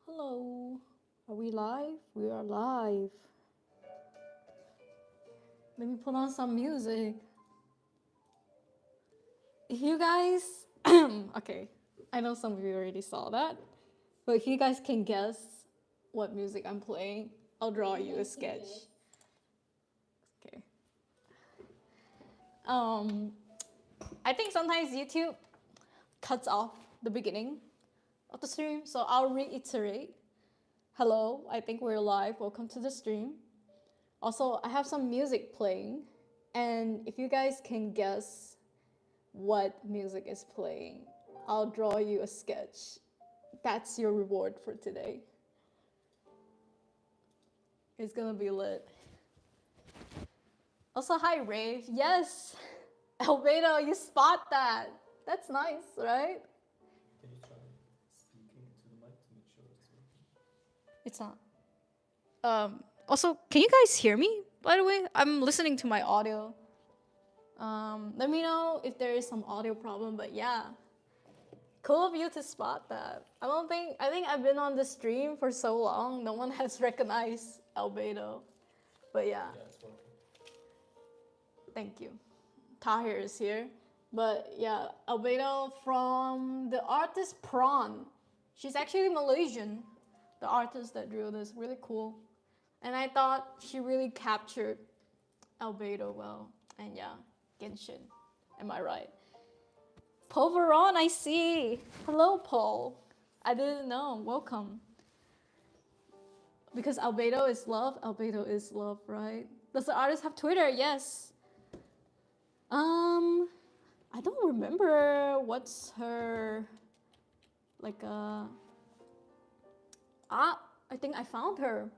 Hello, are we live? We are live. Let me put on some music. If you guys, okay, I know some of you already saw that, but if you guys can guess what music I'm playing, I'll draw you a sketch. Okay. Um, I think sometimes YouTube cuts off the beginning of the stream, so I'll reiterate. Hello, I think we're live. Welcome to the stream. Also, I have some music playing, and if you guys can guess what music is playing, I'll draw you a sketch. That's your reward for today. It's gonna be lit. Also, hi Rave. Yes, Albedo, you spot that. That's nice, right? Can you try speaking into the mic to make sure it's working? It's not. Also, can you guys hear me? By the way, I'm listening to my audio. Let me know if there is some audio problem, but yeah. Cool of you to spot that. I think I've been on the stream for so long, no one has recognized Albedo. But yeah. Yeah, it's working. Thank you. Tahir is here. But yeah, Albedo from the artist Prawn. She's actually Malaysian, the artist that drew this. Really cool. And I thought she really captured Albedo well. And yeah, Genshin. Am I right? Paul Veron, I see. Hello, Paul. I didn't know. Welcome. Because Albedo is love, right? Does the artist have Twitter? Yes. I don't remember what's her I think I found her.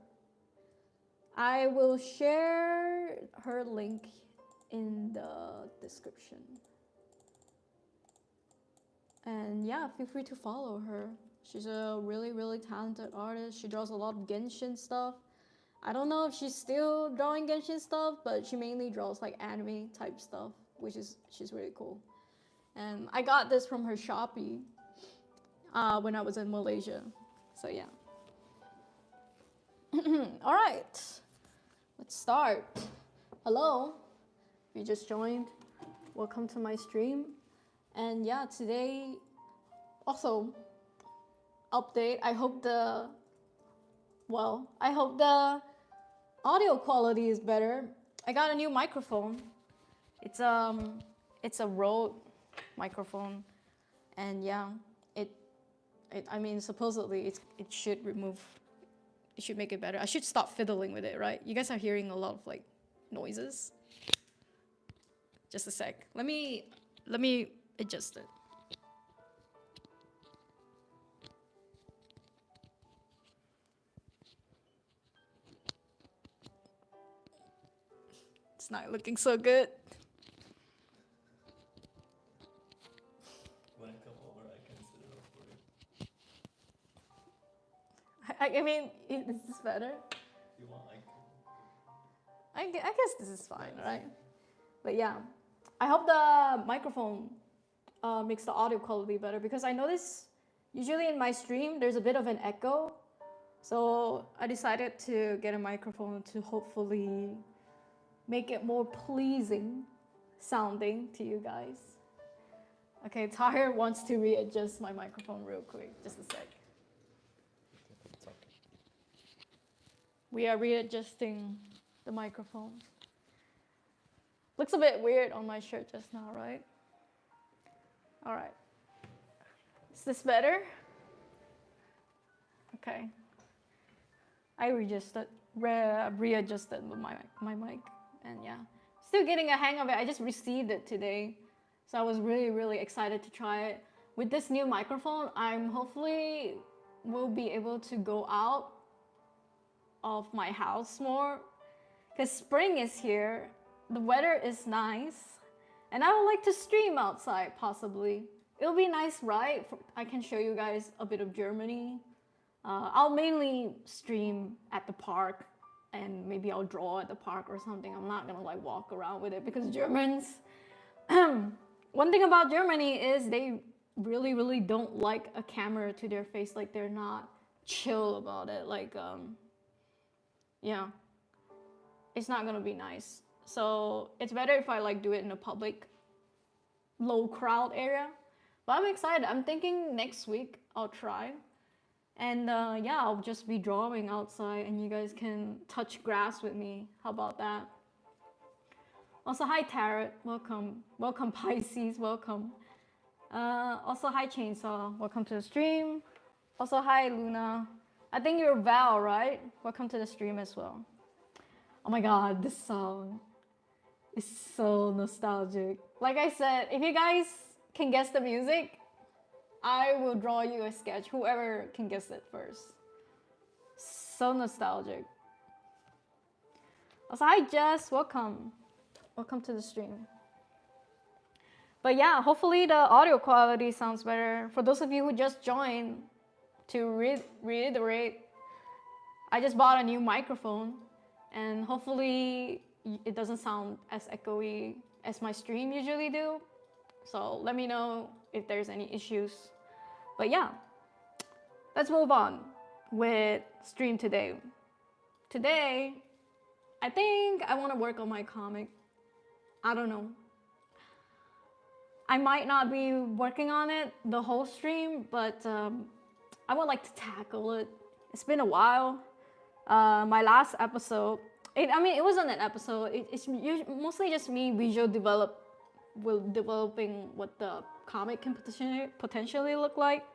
I will share her link in the description. And yeah, feel free to follow her. She's a really, really talented artist. She draws a lot of Genshin stuff. I don't know if she's still drawing Genshin stuff, but she mainly draws like anime type stuff, she's really cool. And I got this from her Shopee when I was in Malaysia. So yeah. All right, let's start. Hello, if you just joined, welcome to my stream. And yeah, today, also, update. I hope the audio quality is better. I got a new microphone. It's a Rode microphone, and yeah, I mean, supposedly it should make it better. I should stop fiddling with it, right? You guys are hearing a lot of like noises. Just a sec. Let me adjust it. It's not looking so good. When I come over, I can set it up for you. I mean, is this better? If you want, I guess this is fine, right? But yeah, I hope the microphone makes the audio quality better, because I notice usually in my stream there's a bit of an echo. So I decided to get a microphone to hopefully make it more pleasing sounding to you guys. Okay, Tahir wants to readjust my microphone real quick. Just a sec. it's okay. We are readjusting the microphone. Looks a bit weird on my shirt just now, right? All right. Is this better? Okay. I readjusted with my mic, and yeah, still getting a hang of it. I just received it today, so I was really, really excited to try it. With this new microphone, I'm hopefully will be able to go out of my house more, because spring is here, the weather is nice, and I would like to stream outside possibly. It'll be nice, right? I can show you guys a bit of Germany. I'll mainly stream at the park, and maybe I'll draw at the park or something. I'm not gonna like walk around with it, because Germans, one thing about Germany is they really, really don't like a camera to their face. Like, they're not chill about it. Like, yeah, it's not gonna be nice. So it's better if I like do it in a public, low crowd area. But I'm excited. I'm thinking next week I'll try. And yeah, I'll just be drawing outside and you guys can touch grass with me. How about that? Also, hi Tarot, welcome. Welcome Pisces, welcome. Also, hi Chainsaw, welcome to the stream. Also, hi Luna. I think you're Val, right? Welcome to the stream as well. Oh my god, this song is so nostalgic. Like I said, if you guys can guess the music, I will draw you a sketch, whoever can guess it first. So nostalgic. Also, hi Jess, welcome. Welcome to the stream. But yeah, hopefully the audio quality sounds better. For those of you who just joined, to reiterate, I just bought a new microphone and hopefully it doesn't sound as echoey as my stream usually do. So let me know if there's any issues. But yeah, let's move on with stream today. Today, I think I want to work on my comic. I don't know. I might not be working on it the whole stream, but I would like to tackle it. It's been a while. My last episode, it wasn't an episode. It's mostly just me developing what the comic can potentially look like.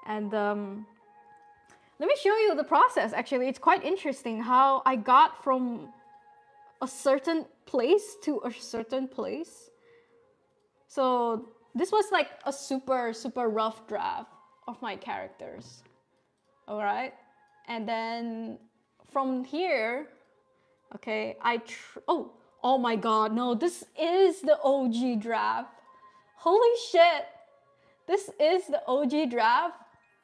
And let me show you the process. Actually, it's quite interesting how I got from a certain place to a certain place. So this was like a super rough draft of my characters. All right, and then from here, okay, oh my god, no, this is the OG draft. Holy shit, this is the OG draft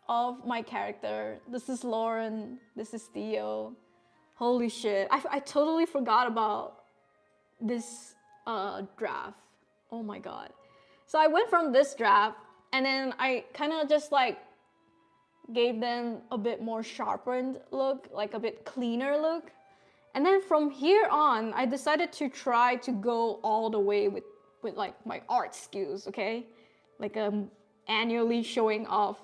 of my character. This is Lauren, this is Theo. Holy shit, I totally forgot about this draft. Oh my god. So I went from this draft and then I kind of just like gave them a bit more sharpened look, like a bit cleaner look. And then from here on, I decided to try to go all the way with like my art skills, okay? Like annually showing off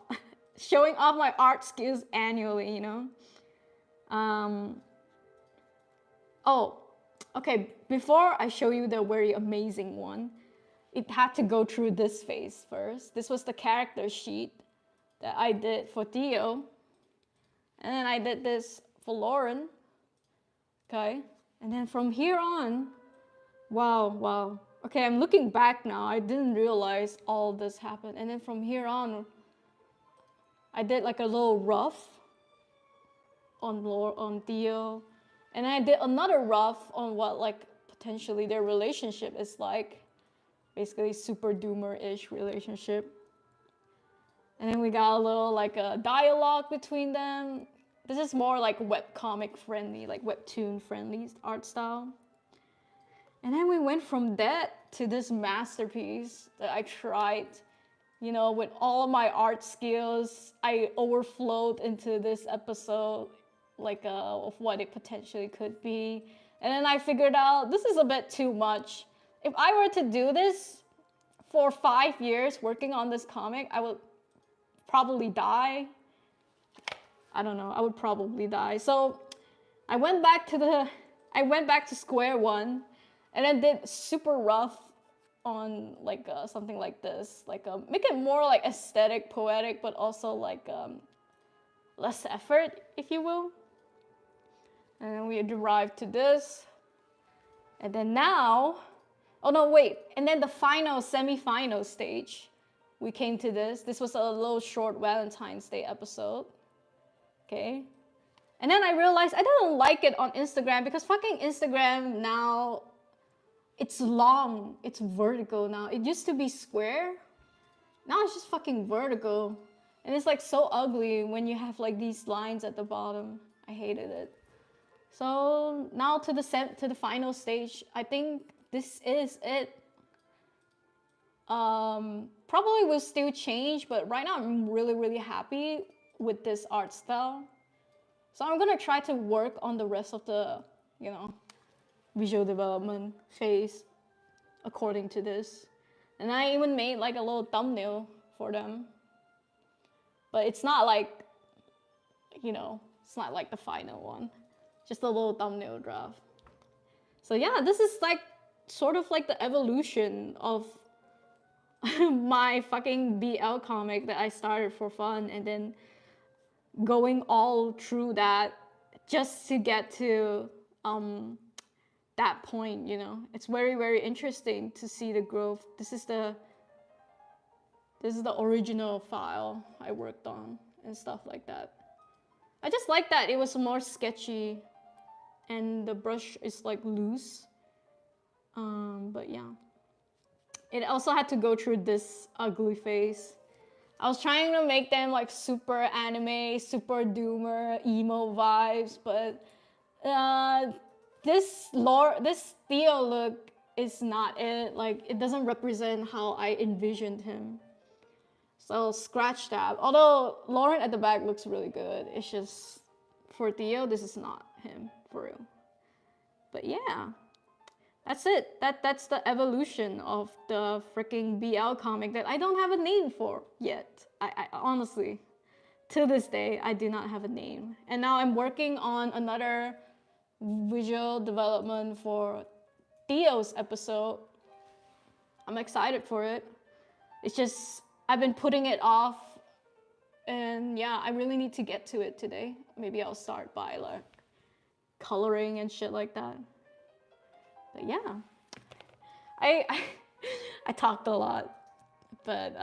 showing off my art skills annually, you know? Oh, okay, before I show you the very amazing one, it had to go through this phase first. This was the character sheet that I did for Theo. And then I did this for Lauren. Okay. And then from here on, wow. Okay, I'm looking back now. I didn't realize all this happened. And then from here on, I did like a little rough on Theo. And I did another rough on what like potentially their relationship is like. Basically super doomer-ish relationship. And then we got a little like a dialogue between them. This is more like webcomic friendly, like Webtoon friendly art style. And then we went from that to this masterpiece that I tried, you know, with all of my art skills. I overflowed into this episode, like of what it potentially could be. And then I figured out this is a bit too much. If I were to do this for 5 years working on this comic, I would probably die. I don't know, I would probably die. So I went back to square one and then did super rough on like something like this, like make it more like aesthetic, poetic, but also like less effort, if you will. And then we arrived to this. And then now, oh no, wait. And then the final semi-final stage, we came to this. This was a little short Valentine's Day episode. Okay. And then I realized I don't like it on Instagram because fucking Instagram now, it's long. It's vertical now. It used to be square. Now it's just fucking vertical. And it's like so ugly when you have like these lines at the bottom. I hated it. So now to the final stage, I think this is it. Probably will still change, but right now I'm really happy with this art style. So I'm gonna try to work on the rest of the, visual development phase according to this. And I even made like a little thumbnail for them. But it's not like, it's not like the final one. Just a little thumbnail draft. So yeah, this is like sort of like the evolution of my fucking BL comic that I started for fun and then going all through that just to get to that point, It's very, very interesting to see the growth. This is the original file I worked on and stuff like that. I just like that it was more sketchy and the brush is like loose. But yeah. It also had to go through this ugly phase. I was trying to make them like super anime, super doomer, emo vibes, but this Theo look is not it. Like, it doesn't represent how I envisioned him. So scratch that. Although Lauren at the back looks really good. It's just, for Theo, this is not him, for real. But yeah, that's it. That's the evolution of the freaking BL comic that I don't have a name for yet. I honestly, to this day, I do not have a name. And now I'm working on another visual development for Theo's episode. I'm excited for it. It's just, I've been putting it off. And yeah, I really need to get to it today. Maybe I'll start by like coloring and shit like that. But yeah, I talked a lot, but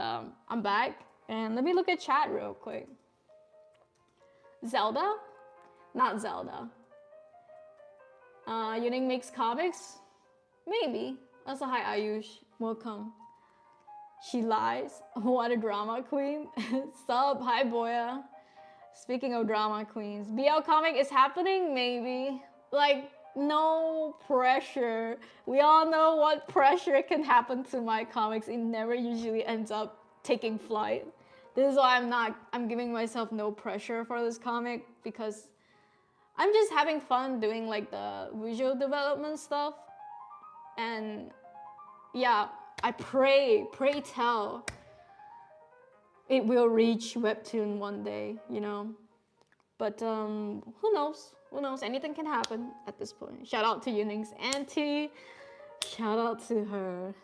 I'm back. And let me look at chat real quick. Zelda? Not Zelda. Yuuning makes comics? Maybe. Also, hi Ayush. Welcome. She lies. What a drama queen. Sup? Hi Boya. Speaking of drama queens, BL comic is happening? Maybe. Like, no pressure. We all know what pressure can happen to my comics. It never usually ends up taking flight. This is why I'm giving myself no pressure for this comic, because I'm just having fun doing like the visual development stuff. And yeah, I pray tell it will reach Webtoon one day, But who knows? Who knows? Anything can happen at this point. Shout out to Yuning's auntie. Shout out to her.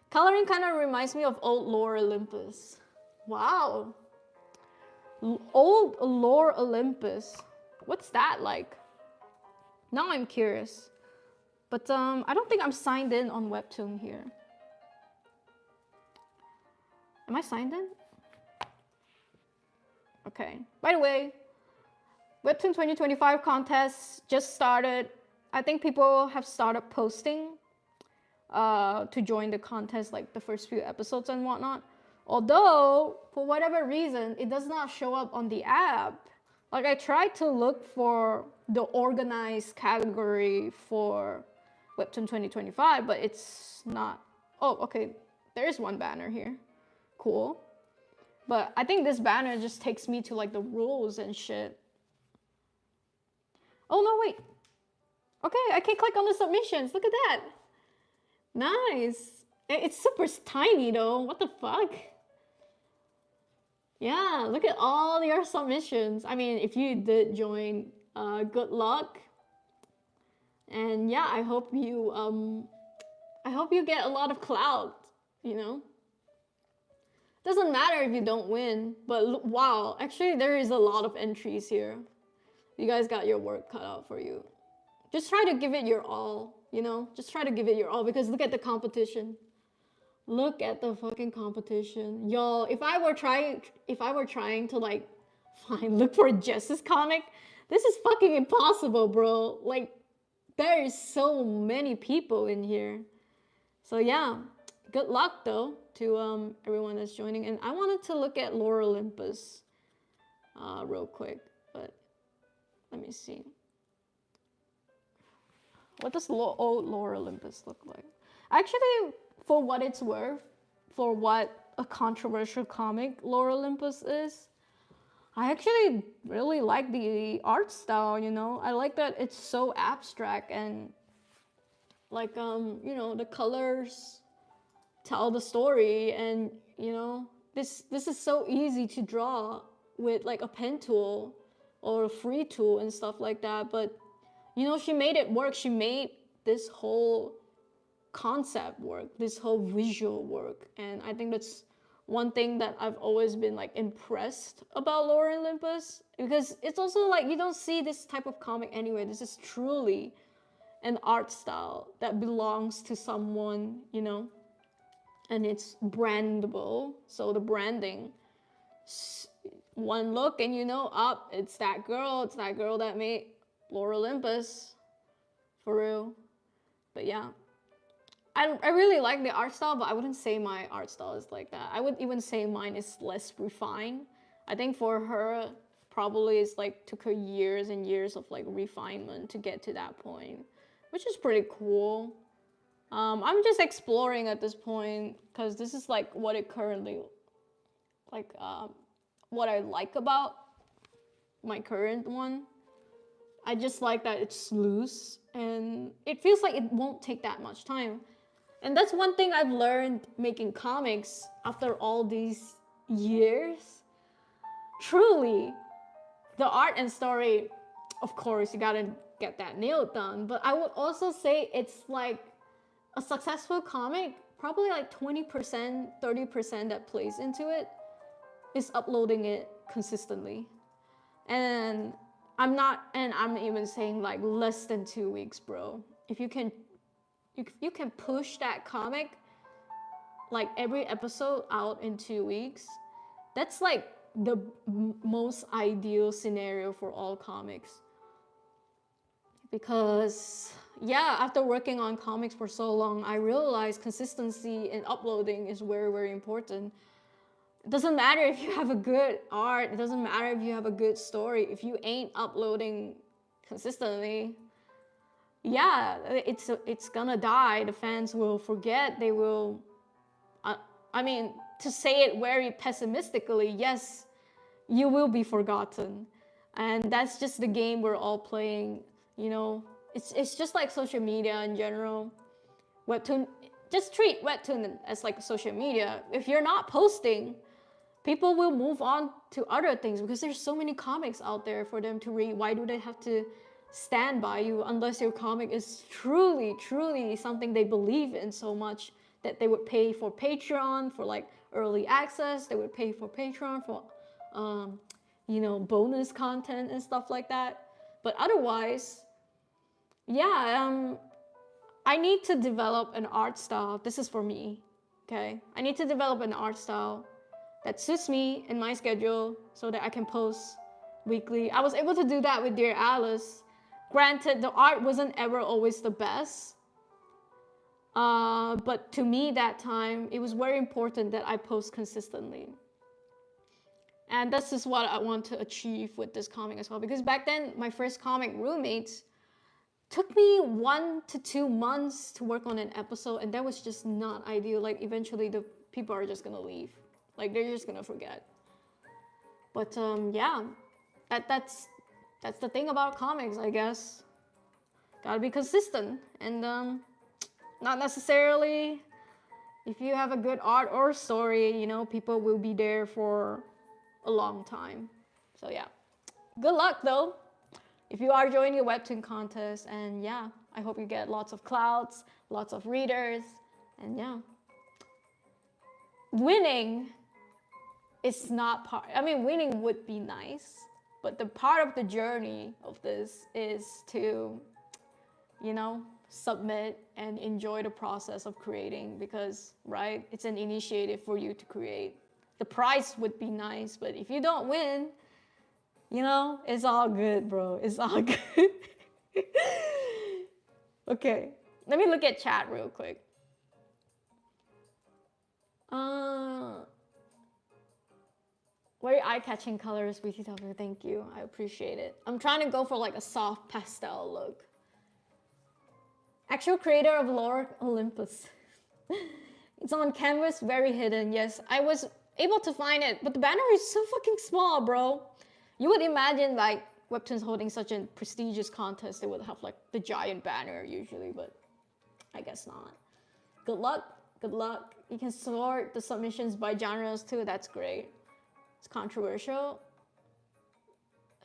Coloring kind of reminds me of old Lore Olympus. Wow. Old Lore Olympus. What's that like? Now I'm curious. But I don't think I'm signed in on Webtoon here. Am I signed in? Okay. By the way, Webtoon 2025 contest just started. I think people have started posting to join the contest, like the first few episodes and whatnot. Although, for whatever reason, it does not show up on the app. Like, I tried to look for the organized category for Webtoon 2025, but it's not. Oh, okay. There is one banner here. Cool. But I think this banner just takes me to like the rules and shit. Oh, no, wait. Okay, I can click on the submissions. Look at that. Nice. It's super tiny though. What the fuck? Yeah, look at all your submissions. I mean, if you did join, good luck. And yeah, I hope you get a lot of clout, Doesn't matter if you don't win, but wow, actually there is a lot of entries here. You guys got your work cut out for you. Just try to give it your all, Just try to give it your all, because look at the competition. Look at the fucking competition. Y'all, if I were trying to like look for Jess's comic, this is fucking impossible, bro. Like, there is so many people in here. So yeah, good luck though to everyone that's joining. And I wanted to look at Lore Olympus real quick, but let me see. What does old Lore Olympus look like? Actually, for what it's worth, for what a controversial comic Lore Olympus is, I actually really like the art style, you know. I like that it's so abstract and like you know, the colors tell the story, and you know, this is so easy to draw with like a pen tool or a free tool and stuff like that, but you know, she made it work. She made this whole concept work, this whole visual work, and I think that's one thing that I've always been like impressed about Lore Olympus, because it's also like you don't see this type of comic anyway. This is truly an art style that belongs to someone, you know, and it's brandable. So the branding, one look and you know, up, it's that girl that made Lore Olympus, for real. But yeah, I really like the art style, but I wouldn't say my art style is like that. I would even say mine is less refined. I think for her, probably it's like took her years and years of like refinement to get to that point, which is pretty cool. I'm just exploring at this point because this is like what it currently, like what I like about my current one. I just like that it's loose and it feels like it won't take that much time. And that's one thing I've learned making comics after all these years. Truly, the art and story, of course, you gotta get that nailed done. But I would also say it's like a successful comic, probably like 20%, 30% that plays into it is uploading it consistently. And I'm even saying like less than 2 weeks, bro. If you can push that comic like every episode out in 2 weeks, that's like the most ideal scenario for all comics. Because yeah, after working on comics for so long, I realized consistency in uploading is very, very important. It doesn't matter if you have a good art, it doesn't matter if you have a good story. If you ain't uploading consistently, yeah, it's gonna die. The fans will forget. They will. I mean, to say it very pessimistically, yes, you will be forgotten, and that's just the game we're all playing. You know, it's just like social media in general. Webtoon, just treat Webtoon as like social media. If you're not posting, people will move on to other things because there's so many comics out there for them to read. Why do they have to stand by you unless your comic is truly, truly something they believe in so much that they would pay for Patreon for like early access. They would pay for Patreon for, you know, bonus content and stuff like that. But otherwise, yeah, I need to develop an art style. This is for me, okay? I need to develop an art style that suits me and my schedule so that I can post weekly. I was able to do that with Dear Alice. Granted, the art wasn't ever always the best. But to me that time, it was very important that I post consistently. And this is what I want to achieve with this comic as well. Because back then, my first comic, Roommates, took me 1 to 2 months to work on an episode, and that was just not ideal. Like eventually the people are just gonna leave. Like they're just gonna forget. But yeah, that's the thing about comics, I guess. Gotta be consistent, and not necessarily if you have a good art or story, you know, people will be there for a long time. So yeah, good luck though if you are joining a Webtoon contest, and yeah, I hope you get lots of clouds, lots of readers, and yeah. Winning is not part, I mean, winning would be nice, but the part of the journey of this is to, you know, submit and enjoy the process of creating, because, right, it's an initiative for you to create. The prize would be nice, but if you don't win, you know, it's all good, bro. It's all good. Okay, let me look at chat real quick. Very eye-catching colors, BTW. Thank you. I appreciate it. I'm trying to go for like a soft pastel look. Actual creator of Lore Olympus. It's on canvas, very hidden. Yes, I was able to find it, but the banner is so fucking small, bro. You would imagine like Webtoons holding such a prestigious contest, they would have like the giant banner usually, but I guess not. Good luck. Good luck. You can sort the submissions by genres too. That's great. It's controversial.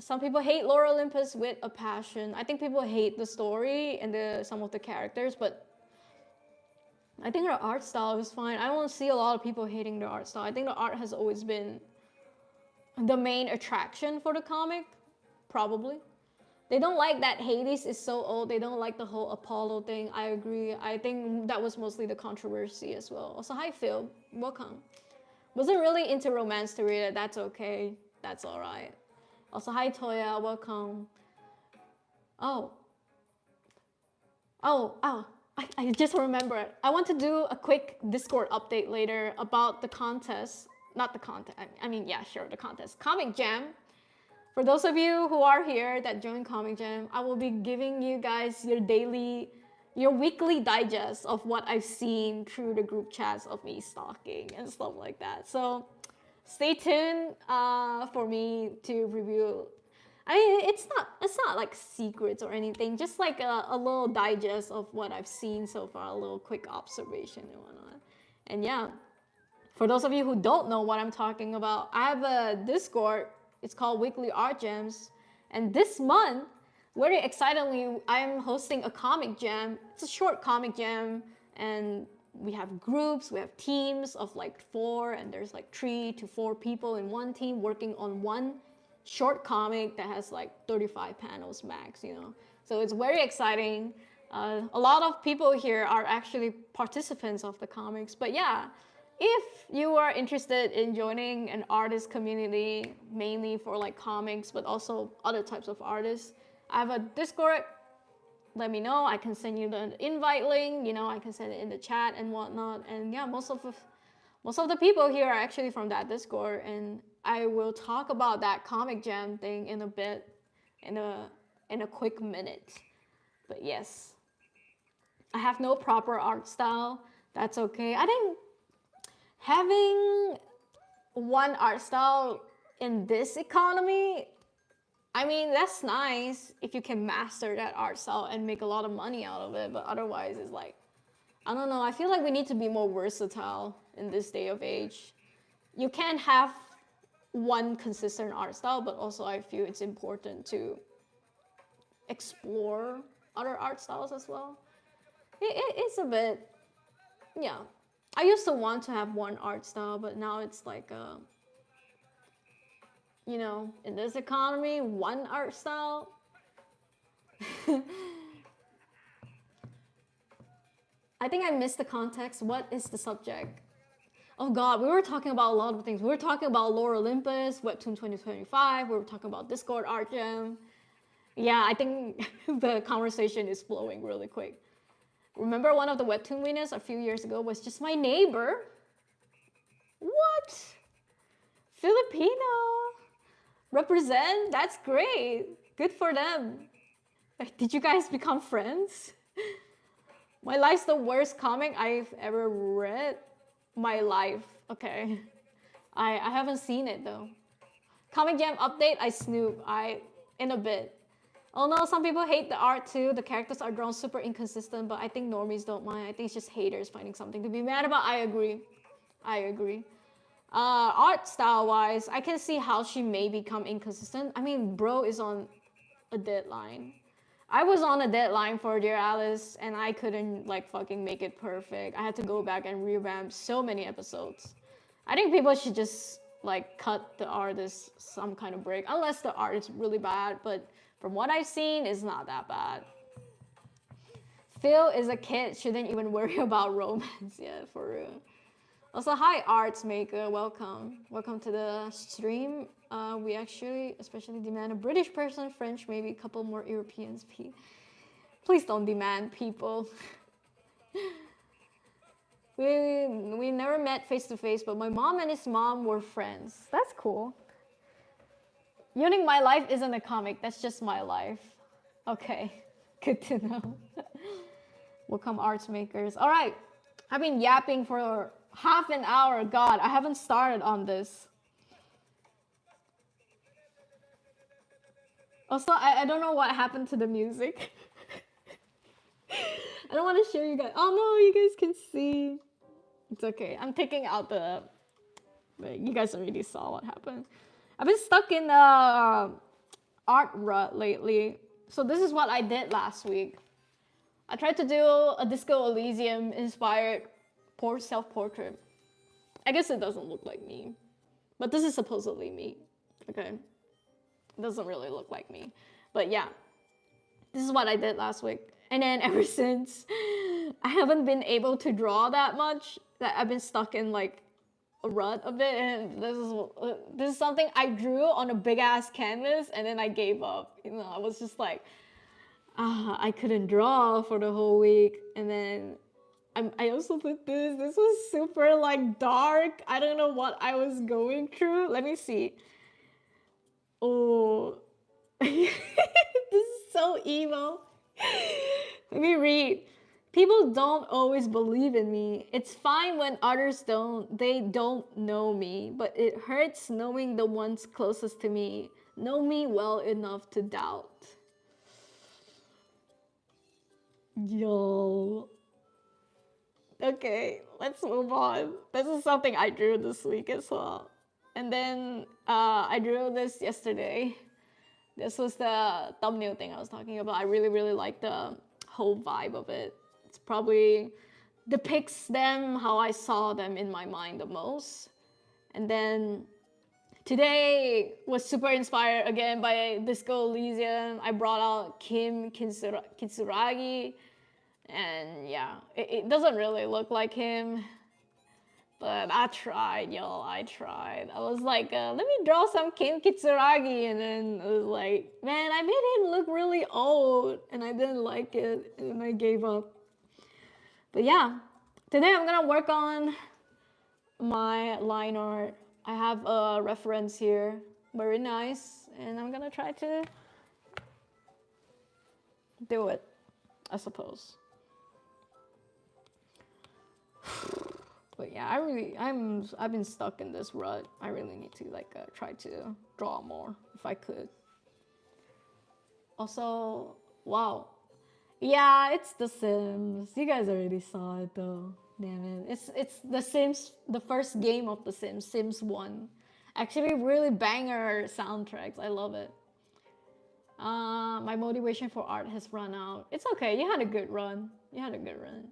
Some people hate Lore Olympus with a passion. I think people hate the story and some of the characters, but I think the art style is fine. I don't see a lot of people hating the art style. I think the art has always been the main attraction for the comic, probably. They don't like that Hades is so old. They don't like the whole Apollo thing. I agree. I think that was mostly the controversy as well. Also, hi Phil, welcome. Wasn't really into romance to read it. That's okay. That's all right. Also, hi Toya, welcome. Oh, I just remembered. I want to do a quick Discord update later about the contest. Not the contest. I mean, yeah, sure, the contest. Comic Jam. For those of you who are here that join Comic Jam, I will be giving you guys your weekly digest of what I've seen through the group chats of me stalking and stuff like that. So stay tuned for me to review. I mean, it's not like secrets or anything, just like a little digest of what I've seen so far, a little quick observation and whatnot. And yeah, for those of you who don't know what I'm talking about, I have a Discord. It's called Weekly Art Jams. And this month, very excitedly, I'm hosting a comic jam. It's a short comic jam. And we have groups, we have teams of like 4, and there's like 3 to 4 people in one team working on one short comic that has like 35 panels max, you know. So it's very exciting. A lot of people here are actually participants of the comics. But yeah, if you are interested in joining an artist community, mainly for like comics, but also other types of artists, I have a Discord. Let me know. I can send you the invite link. You know, I can send it in the chat and whatnot. And yeah, most of the people here are actually from that Discord, and I will talk about that comic jam thing in a bit, in a quick minute. But yes, I have no proper art style. That's okay. I think having one art style in this economy, I mean, that's nice if you can master that art style and make a lot of money out of it, but otherwise it's like, I don't know, I feel like we need to be more versatile in this day of age. You can't have one consistent art style, but also I feel it's important to explore other art styles as well. It's a bit, yeah. I used to want to have one art style, but now it's like, you know, in this economy, one art style. I think I missed the context. What is the subject? Oh God, we were talking about a lot of things. We were talking about Lore Olympus, Webtoon 2025. We were talking about Discord Art Jam. Yeah, I think the conversation is flowing really quick. Remember one of the Webtoon winners a few years ago was just my neighbor? What? Filipino? Represent? That's great. Good for them. Did you guys become friends? My Life's the worst comic I've ever read. My Life. Okay. I haven't seen it though. Comic Jam update, I snoop. In a bit. Oh no, some people hate the art too. The characters are drawn super inconsistent, but I think normies don't mind. I think it's just haters finding something to be mad about. I agree. Art style wise, I can see how she may become inconsistent. I mean, bro is on a deadline. I was on a deadline for Dear Alice, and I couldn't like fucking make it perfect. I had to go back and revamp so many episodes. I think people should just like cut the artist some kind of break, unless the art is really bad, but from what I've seen, it's not that bad. Phil is a kid, shouldn't even worry about romance. Yeah, for real. Also, hi Arts Maker, welcome. Welcome to the stream. We actually especially demand a British person, French, maybe a couple more Europeans. Please don't demand people. We never met face to face, but my mom and his mom were friends. That's cool. Yuuning My Life isn't a comic, that's just my life. Okay, good to know. Welcome Arts Makers. All right, I've been yapping for half an hour. God, I haven't started on this. Also, I don't know what happened to the music. I don't want to show you guys. Oh no, you guys can see. It's okay. I'm taking out the. But you guys already saw what happened. I've been stuck in the art rut lately. So this is what I did last week. I tried to do a Disco Elysium inspired self-portrait. I guess it doesn't look like me, but this is supposedly me. Okay, it doesn't really look like me, but yeah, this is what I did last week. And then ever since, I haven't been able to draw that much. That I've been stuck in like a rut of it, and this is something I drew on a big ass canvas, and then I gave up. You know, I was just like, I couldn't draw for the whole week, and then I also put this. This was super like dark. I don't know what I was going through. Let me see. Oh, this is so emo. Let me read. People don't always believe in me. It's fine when others don't. They don't know me, but it hurts knowing the ones closest to me know me well enough to doubt. Yo. Okay, let's move on. This is something I drew this week as well. And then I drew this yesterday. This was the thumbnail thing I was talking about. I really, really like the whole vibe of it. It's probably depicts them how I saw them in my mind the most. And then today was super inspired again by Disco Elysium. I brought out Kitsuragi. And yeah, it doesn't really look like him. But I tried, y'all. I tried. I was like, let me draw some Ken Kitsuragi. And then I was like, man, I made him look really old. And I didn't like it. And I gave up. But yeah, today I'm going to work on my line art. I have a reference here. Very nice. And I'm going to try to do it, I suppose. But yeah, I've been stuck in this rut. I really need to like try to draw more if I could. Also, wow, yeah, it's The Sims. You guys already saw it though. Damn it, it's The Sims, the first game of The Sims, Sims 1. Actually, really banger soundtracks. I love it. My motivation for art has run out. It's okay. You had a good run. You had a good run.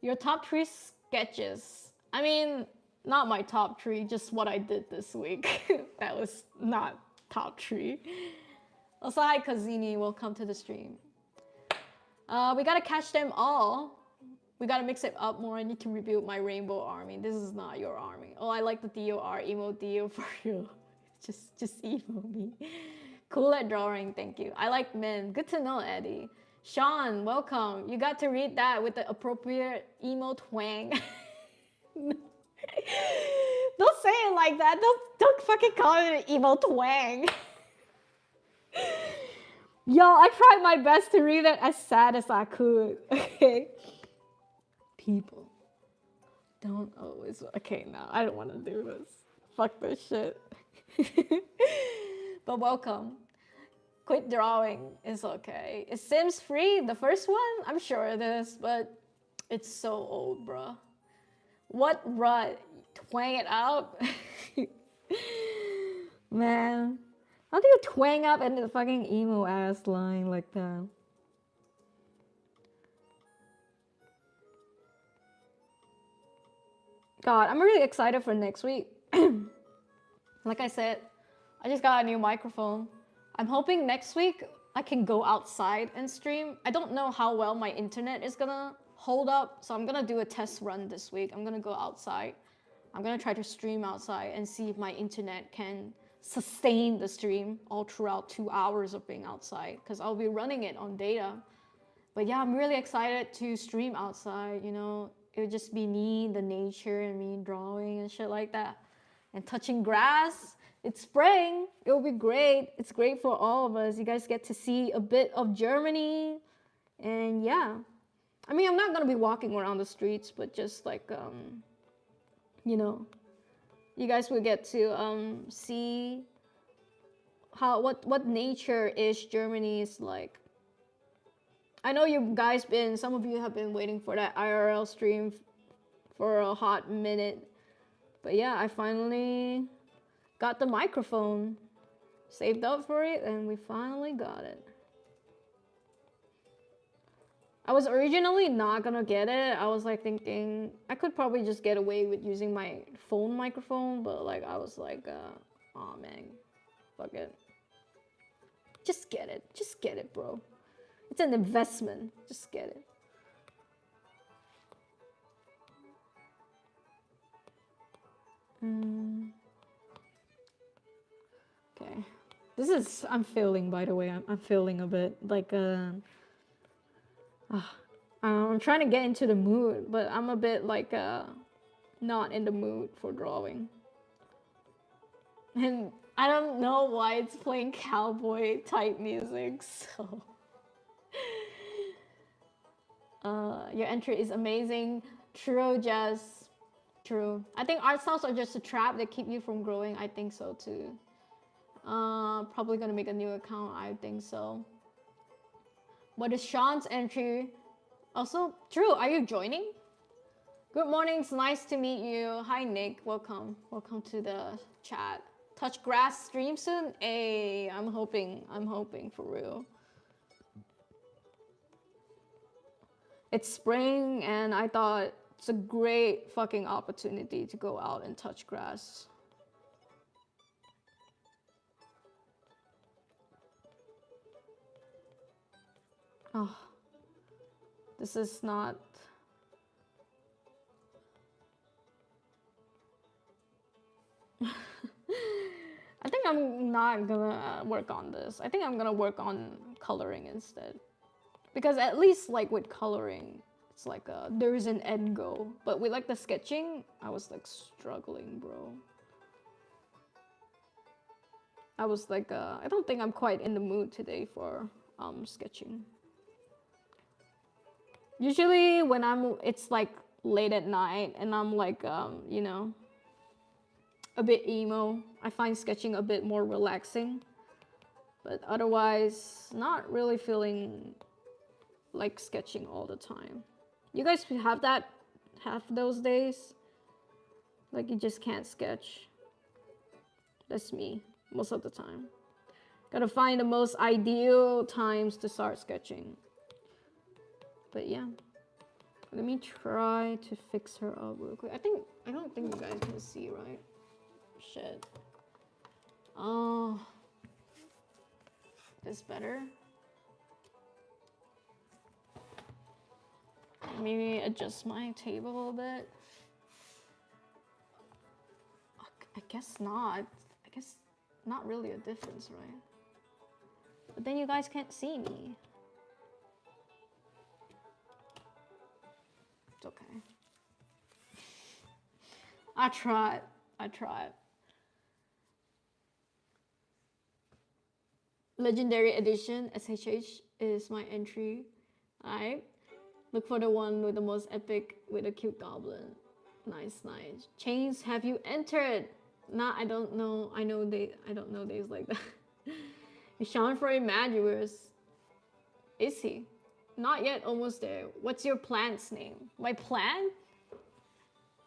Your top 3 sketches. I mean, not my top 3, just what I did this week. That was not top 3. Also, hi Kazini, welcome to the stream. We gotta catch them all. We gotta mix it up more. I need to rebuild my rainbow army. This is not your army. Oh, I like the DOR, emo Dio for you. Just emo me. Cool at drawing, thank you. I like men. Good to know, Eddie. Sean, welcome. You got to read that with the appropriate emo twang. Don't say it like that. Don't fucking call it an emo twang. Yo, I tried my best to read it as sad as I could. Okay. People don't always. Okay, no, I don't want to do this. Fuck this shit. But welcome. Quit drawing is okay. Is Sims free? The first one? I'm sure it is, but it's so old, bruh. What rut? Twang it out? Man. How do you twang up into the fucking emo ass line like that? God, I'm really excited for next week. Like I said, I just got a new microphone. I'm hoping next week I can go outside and stream. I don't know how well my internet is gonna hold up, so I'm gonna do a test run this week. I'm gonna go outside. I'm gonna try to stream outside and see if my internet can sustain the stream all throughout 2 hours of being outside, because I'll be running it on data. But yeah, I'm really excited to stream outside, you know. It would just be me, the nature, and me drawing and shit like that. And touching grass. It's spring. It will be great. It's great for all of us. You guys get to see a bit of Germany. And yeah. I mean, I'm not going to be walking around the streets, but just like, you know, you guys will get to see what nature is Germany's like. I know you guys some of you have been waiting for that IRL stream for a hot minute. But yeah, I finally got the microphone, saved up for it, and we finally got it. I was originally not gonna get it. I was like thinking I could probably just get away with using my phone microphone, but like I was like, oh man, fuck it. Just get it. Just get it, bro. It's an investment. Just get it. Okay. I'm feeling, by the way, I'm feeling a bit like, I'm trying to get into the mood, but I'm a bit like, not in the mood for drawing. And I don't know why it's playing cowboy type music, so. Your entry is amazing. True, Jazz. True. I think art styles are just a trap that keep you from growing. I think so too. Probably gonna make a new account. I think so. What is Sean's entry? Also, Drew, are you joining? Good morning. It's nice to meet you. Hi, Nick. Welcome. Welcome to the chat. Touch grass stream soon. Hey, I'm hoping for real. It's spring, and I thought it's a great fucking opportunity to go out and touch grass. Oh, this is not. I think I'm not gonna work on this. I think I'm gonna work on coloring instead. Because at least like with coloring, it's like there is an end goal. But with like the sketching, I was like struggling, bro. I was like, I don't think I'm quite in the mood today for sketching. Usually when it's like late at night and I'm like, you know, a bit emo, I find sketching a bit more relaxing. But otherwise, not really feeling like sketching all the time. You guys have those days? Like you just can't sketch. That's me, most of the time. Gotta find the most ideal times to start sketching. But yeah. Let me try to fix her up real quick. I don't think you guys can see, right? Shit. Oh. This better? Maybe adjust my table a little bit. I guess not. I guess not really a difference, right? But then you guys can't see me. It's okay. I tried. Legendary Edition, SHH, is my entry. Alright. Look for the one with the most epic with a cute goblin. Nice. Chains, have you entered? Nah, I don't know. I don't know days like that. Sean for Imagiverse. Is he? Not yet, almost there. What's your plant's name? My plant?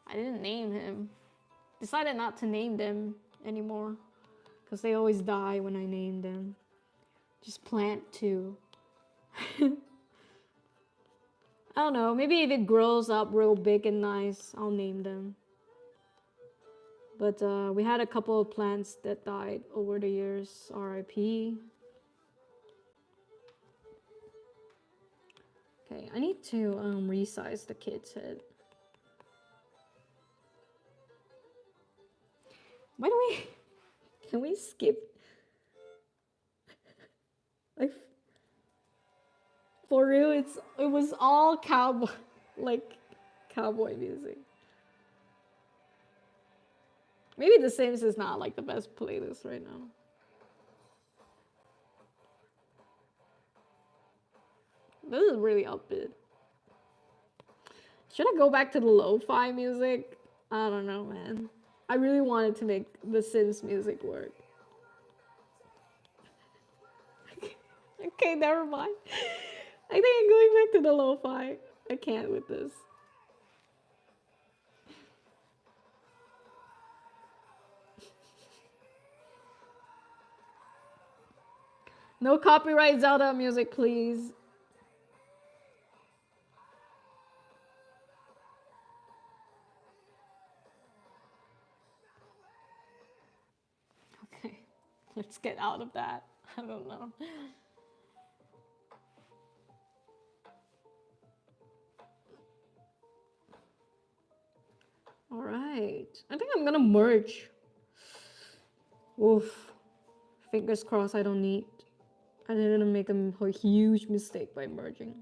I didn't name him. Decided not to name them anymore. Because they always die when I name them. Just plant 2. I don't know, maybe if it grows up real big and nice, I'll name them. But we had a couple of plants that died over the years, RIP. Okay, I need to resize the kid's head. Why do we... Can we skip? Like, for real, it was all cowboy, like cowboy music. Maybe The Sims is not like the best playlist right now. This is really upbeat. Should I go back to the lo-fi music? I don't know, man. I really wanted to make The Sims music work. Okay, never mind. I think I'm going back to the lo-fi. I can't with this. No copyright Zelda music, please. Okay, let's get out of that. I don't know. All right. I think I'm gonna merge. Oof. Fingers crossed I don't need. I didn't make a huge mistake by merging.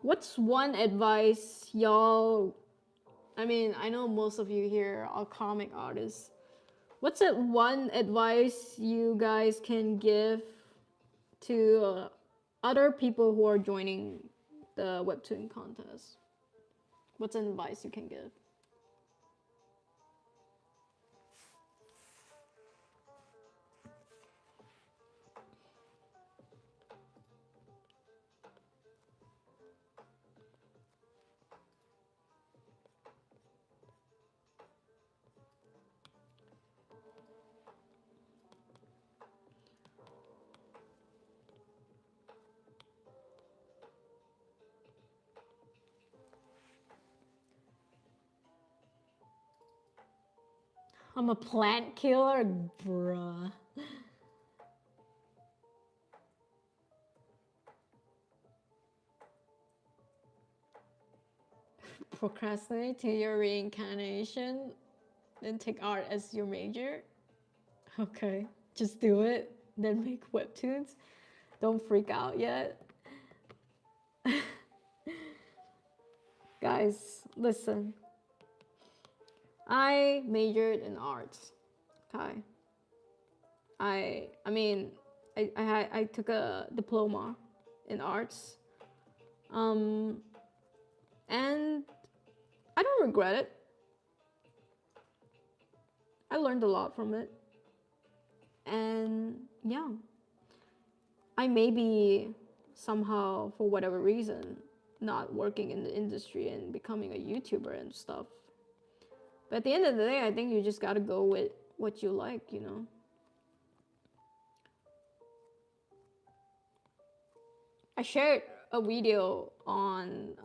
What's one advice y'all? I mean, I know most of you here are comic artists. What's that one advice you guys can give to other people who are joining the Webtoon contest? What's an advice you can give? I'm a plant killer, bruh. Procrastinate to your reincarnation, then take art as your major. Okay, just do it. Then make webtoons. Don't freak out yet. Guys, listen. I majored in arts. Okay. I mean, I took a diploma in arts. Um, and I don't regret it. I learned a lot from it. And yeah, I may be somehow, for whatever reason, not working in the industry and becoming a YouTuber and stuff. But at the end of the day, I think you just gotta go with what you like, you know? I shared a video on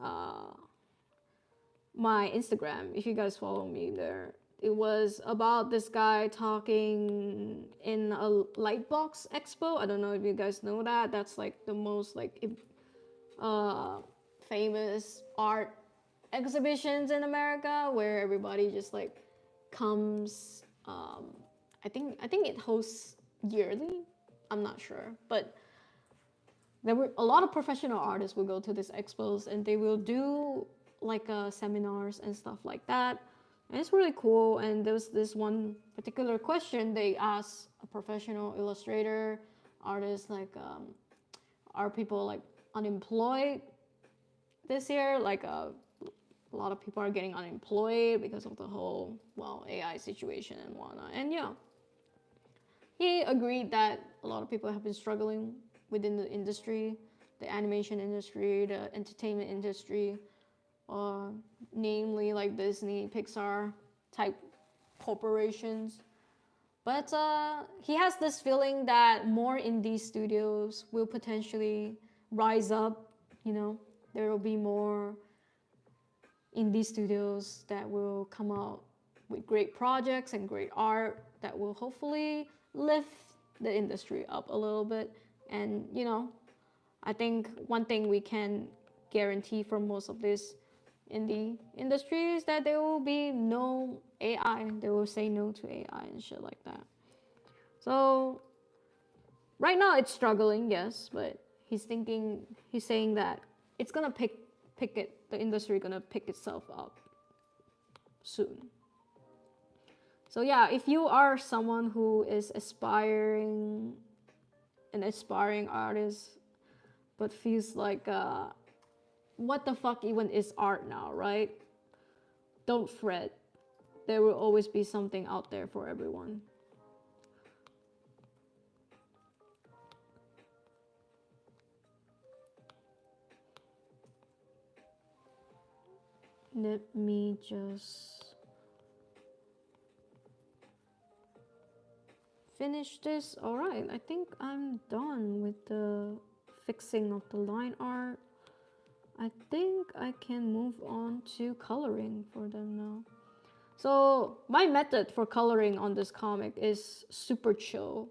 my Instagram, if you guys follow me there. It was about this guy talking in a Lightbox Expo. I don't know if you guys know that. That's like the most like uh, famous art exhibitions in America, where everybody just like comes. I think it hosts yearly. I'm not sure, but there were a lot of professional artists will go to these expos and they will do like seminars and stuff like that, and it's really cool. And there was this one particular question they asked a professional illustrator artist, like are people like unemployed this year, like a lot of people are getting unemployed because of the whole AI situation and whatnot. And yeah, he agreed that a lot of people have been struggling within the industry, the animation industry, the entertainment industry, namely like Disney, Pixar type corporations. But he has this feeling that more indie studios will potentially rise up. You know, there will be more indie studios that will come out with great projects and great art that will hopefully lift the industry up a little bit. And you know, I think one thing we can guarantee for most of this indie industry is that there will be no AI. They will say no to AI and shit like that. So right now it's struggling, yes, but he's saying that it's gonna pick it. The industry gonna pick itself up soon. So yeah, if you are someone who is aspiring an aspiring artist, but feels like what the fuck even is art now, right? Don't fret. There will always be something out there for everyone. Let me just finish this. All right, I think I'm done with the fixing of the line art. I think I can move on to coloring for them now. So my method for coloring on this comic is super chill.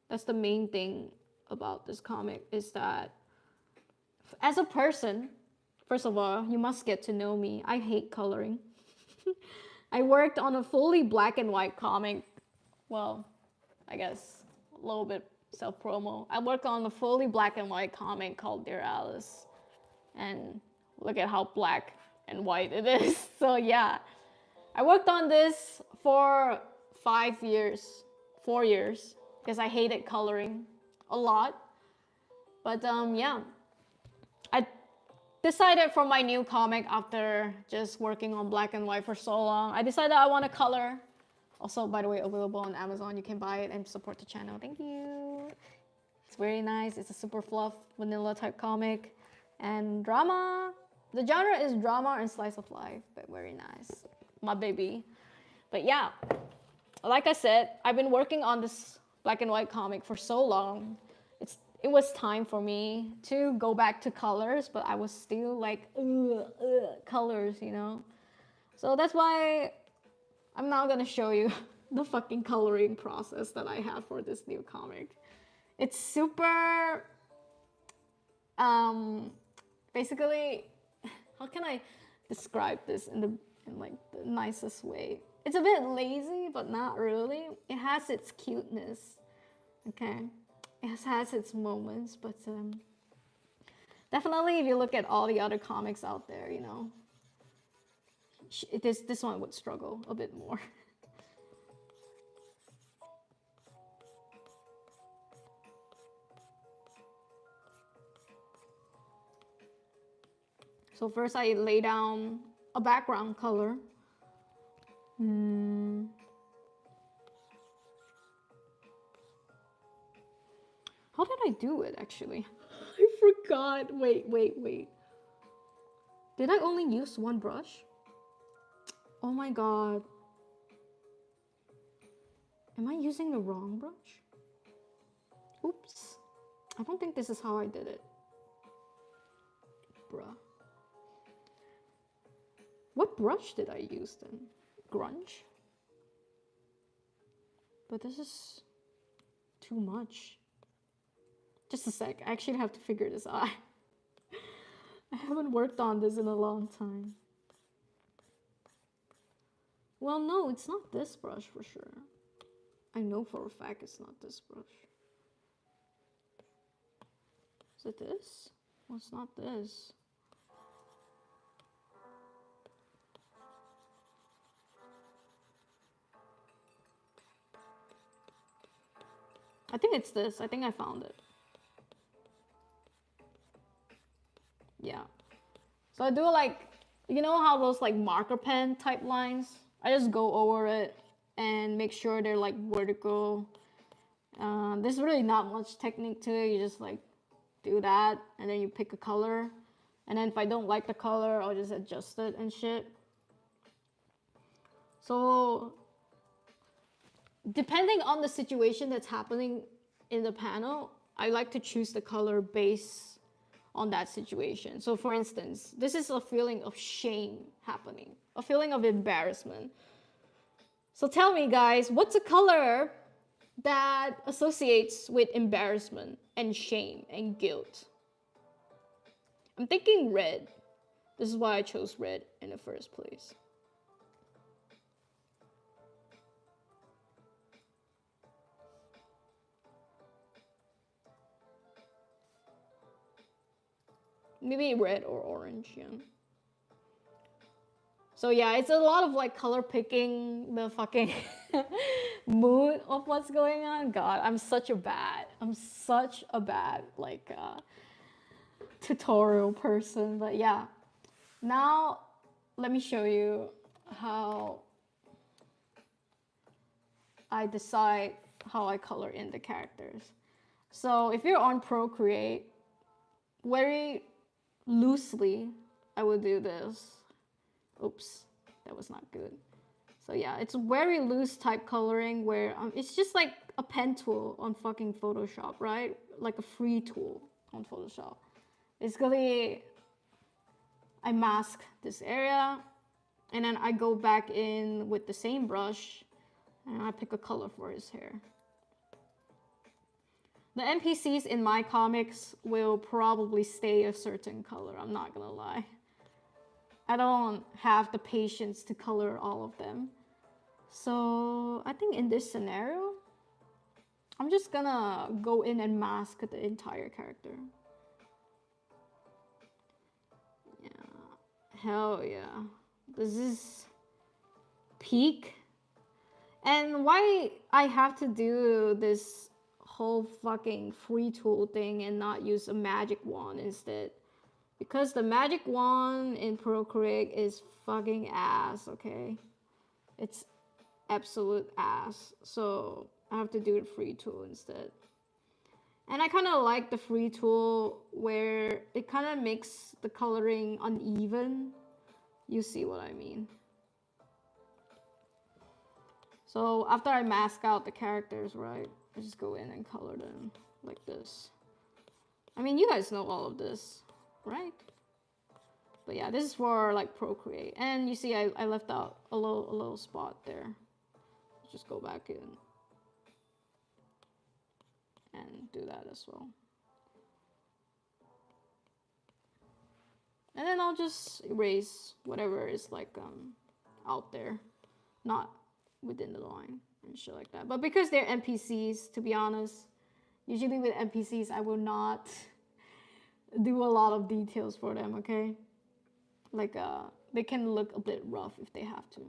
That's the main thing about this comic, is that as a person, first of all, you must get to know me. I hate coloring. I worked on a fully black and white comic. Well, I guess a little bit self-promo. I worked on a fully black and white comic called Dear Alice. And look at how black and white it is. So yeah, I worked on this for 5 years, 4 years, because I hated coloring a lot. But yeah, I decided for my new comic, after just working on black and white for so long, I decided I want to color. Also, by the way, available on Amazon. You can buy it and support the channel. Thank you. It's very nice. It's a super fluff, vanilla type comic. And drama. The genre is drama and slice of life, but very nice. My baby. But yeah, like I said, I've been working on this black and white comic for so long. It was time for me to go back to colors, but I was still like, colors, you know? So that's why I'm now gonna show you the fucking coloring process that I have for this new comic. It's super, basically, how can I describe this in like the nicest way? It's a bit lazy, but not really. It has its cuteness, okay? It has its moments, but definitely if you look at all the other comics out there, you know, this one would struggle a bit more. So first I lay down a background color. How did I do it actually? I forgot. Wait. Did I only use one brush? Oh my god. Am I using the wrong brush? Oops. I don't think this is how I did it. Bruh. What brush did I use then? Grunge? But this is too much. Just a sec, I actually have to figure this out. I haven't worked on this in a long time. Well, no, it's not this brush for sure. I know for a fact it's not this brush. Is it this? Well, it's not this. I think it's this. I think I found it. Yeah. So I do like, you know how those like marker pen type lines? I just go over it and make sure they're like vertical. There's really not much technique to it. You just like do that and then you pick a color. And then if I don't like the color, I'll just adjust it and shit. So depending on the situation that's happening in the panel, I like to choose the color based on that situation. So for instance, this is a feeling of shame happening, a feeling of embarrassment. So tell me guys, what's a color that associates with embarrassment and shame and guilt? I'm thinking red. This is why I chose red in the first place. Maybe red or orange, yeah. So yeah, it's a lot of like color picking the fucking mood of what's going on. God, I'm such a bad like tutorial person. But yeah, now let me show you how I decide how I color in the characters. So if you're on Procreate, very loosely, I will do this. Oops, that was not good. So yeah, it's very loose type coloring where it's just like a pen tool on fucking Photoshop, right? Like a free tool on Photoshop. Basically, I mask this area and then I go back in with the same brush and I pick a color for his hair. The NPCs in my comics will probably stay a certain color, I'm not gonna lie. I don't have the patience to color all of them. So I think in this scenario, I'm just gonna go in and mask the entire character. Yeah, hell yeah. This is peak. And why I have to do this whole fucking free tool thing and not use a magic wand instead? Because the magic wand in Procreate is fucking ass, okay? It's absolute ass. So I have to do the free tool instead. And I kind of like the free tool where it kind of makes the coloring uneven. You see what I mean. So after I mask out the characters, right, I just go in and color them like this. I mean, you guys know all of this, right? But yeah, this is for like Procreate. And you see I left out a little spot there. Just go back in and do that as well. And then I'll just erase whatever is like out there, not within the line and shit like that. But because they're NPCs, to be honest, usually with NPCs I will not do a lot of details for them, okay? Like they can look a bit rough if they have to.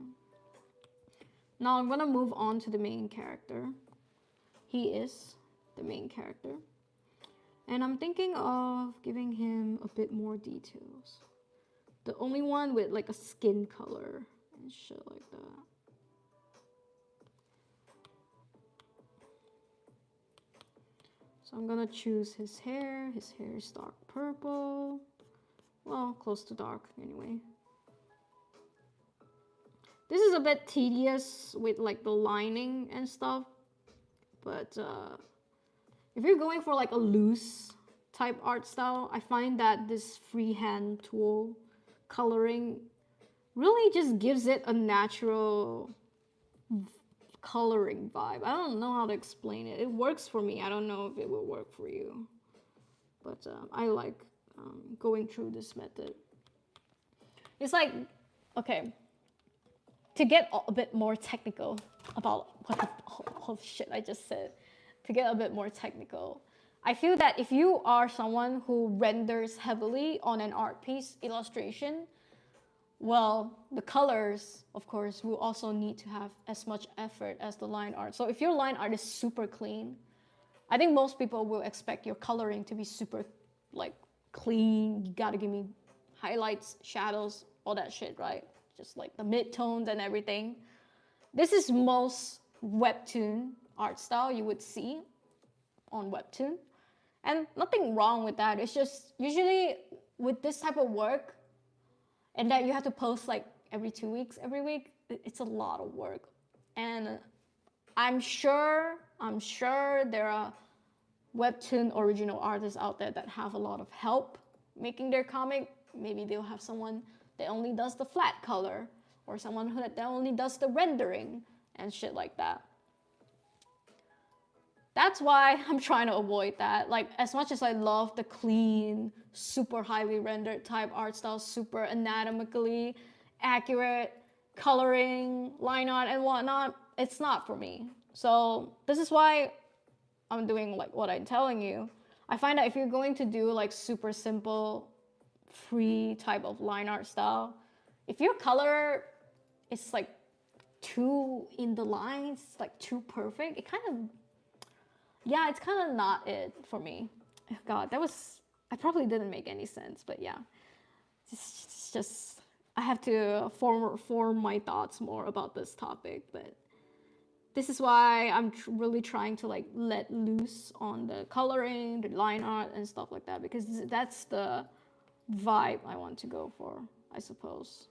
Now I'm gonna move on to the main character. He is the main character. And I'm thinking of giving him a bit more details. The only one with like a skin color and shit like that. So I'm gonna choose his hair. His hair is dark purple. Well, close to dark anyway. This is a bit tedious with like the lining and stuff. But if you're going for like a loose type art style, I find that this freehand tool coloring really just gives it a natural coloring vibe. I don't know how to explain it. It works for me. I don't know if it will work for you. But I like going through this method. It's like, okay, to get a bit more technical about what the oh shit I just said, to get a bit more technical, I feel that if you are someone who renders heavily on an art piece illustration, well, the colors, of course, will also need to have as much effort as the line art. So if your line art is super clean, I think most people will expect your coloring to be super, like, clean. You gotta give me highlights, shadows, all that shit, right? Just like the mid-tones and everything. This is most Webtoon art style you would see on Webtoon. And nothing wrong with that. It's just usually with this type of work, and that you have to post like every 2 weeks, every week, it's a lot of work. And I'm sure there are Webtoon original artists out there that have a lot of help making their comic. Maybe they'll have someone that only does the flat color, or someone that only does the rendering and shit like that. That's why I'm trying to avoid that. Like, as much as I love the clean, super highly rendered type art style, super anatomically accurate coloring, line art and whatnot, it's not for me. So this is why I'm doing like what I'm telling you. I find that if you're going to do like super simple, free type of line art style, if your color is like too in the lines, like too perfect, it kind of, yeah, it's kind of not it for me. God, that was, I probably didn't make any sense, but yeah, it's just, I have to form my thoughts more about this topic, but this is why I'm really trying to like let loose on the coloring, the line art and stuff like that, because that's the vibe I want to go for, I suppose.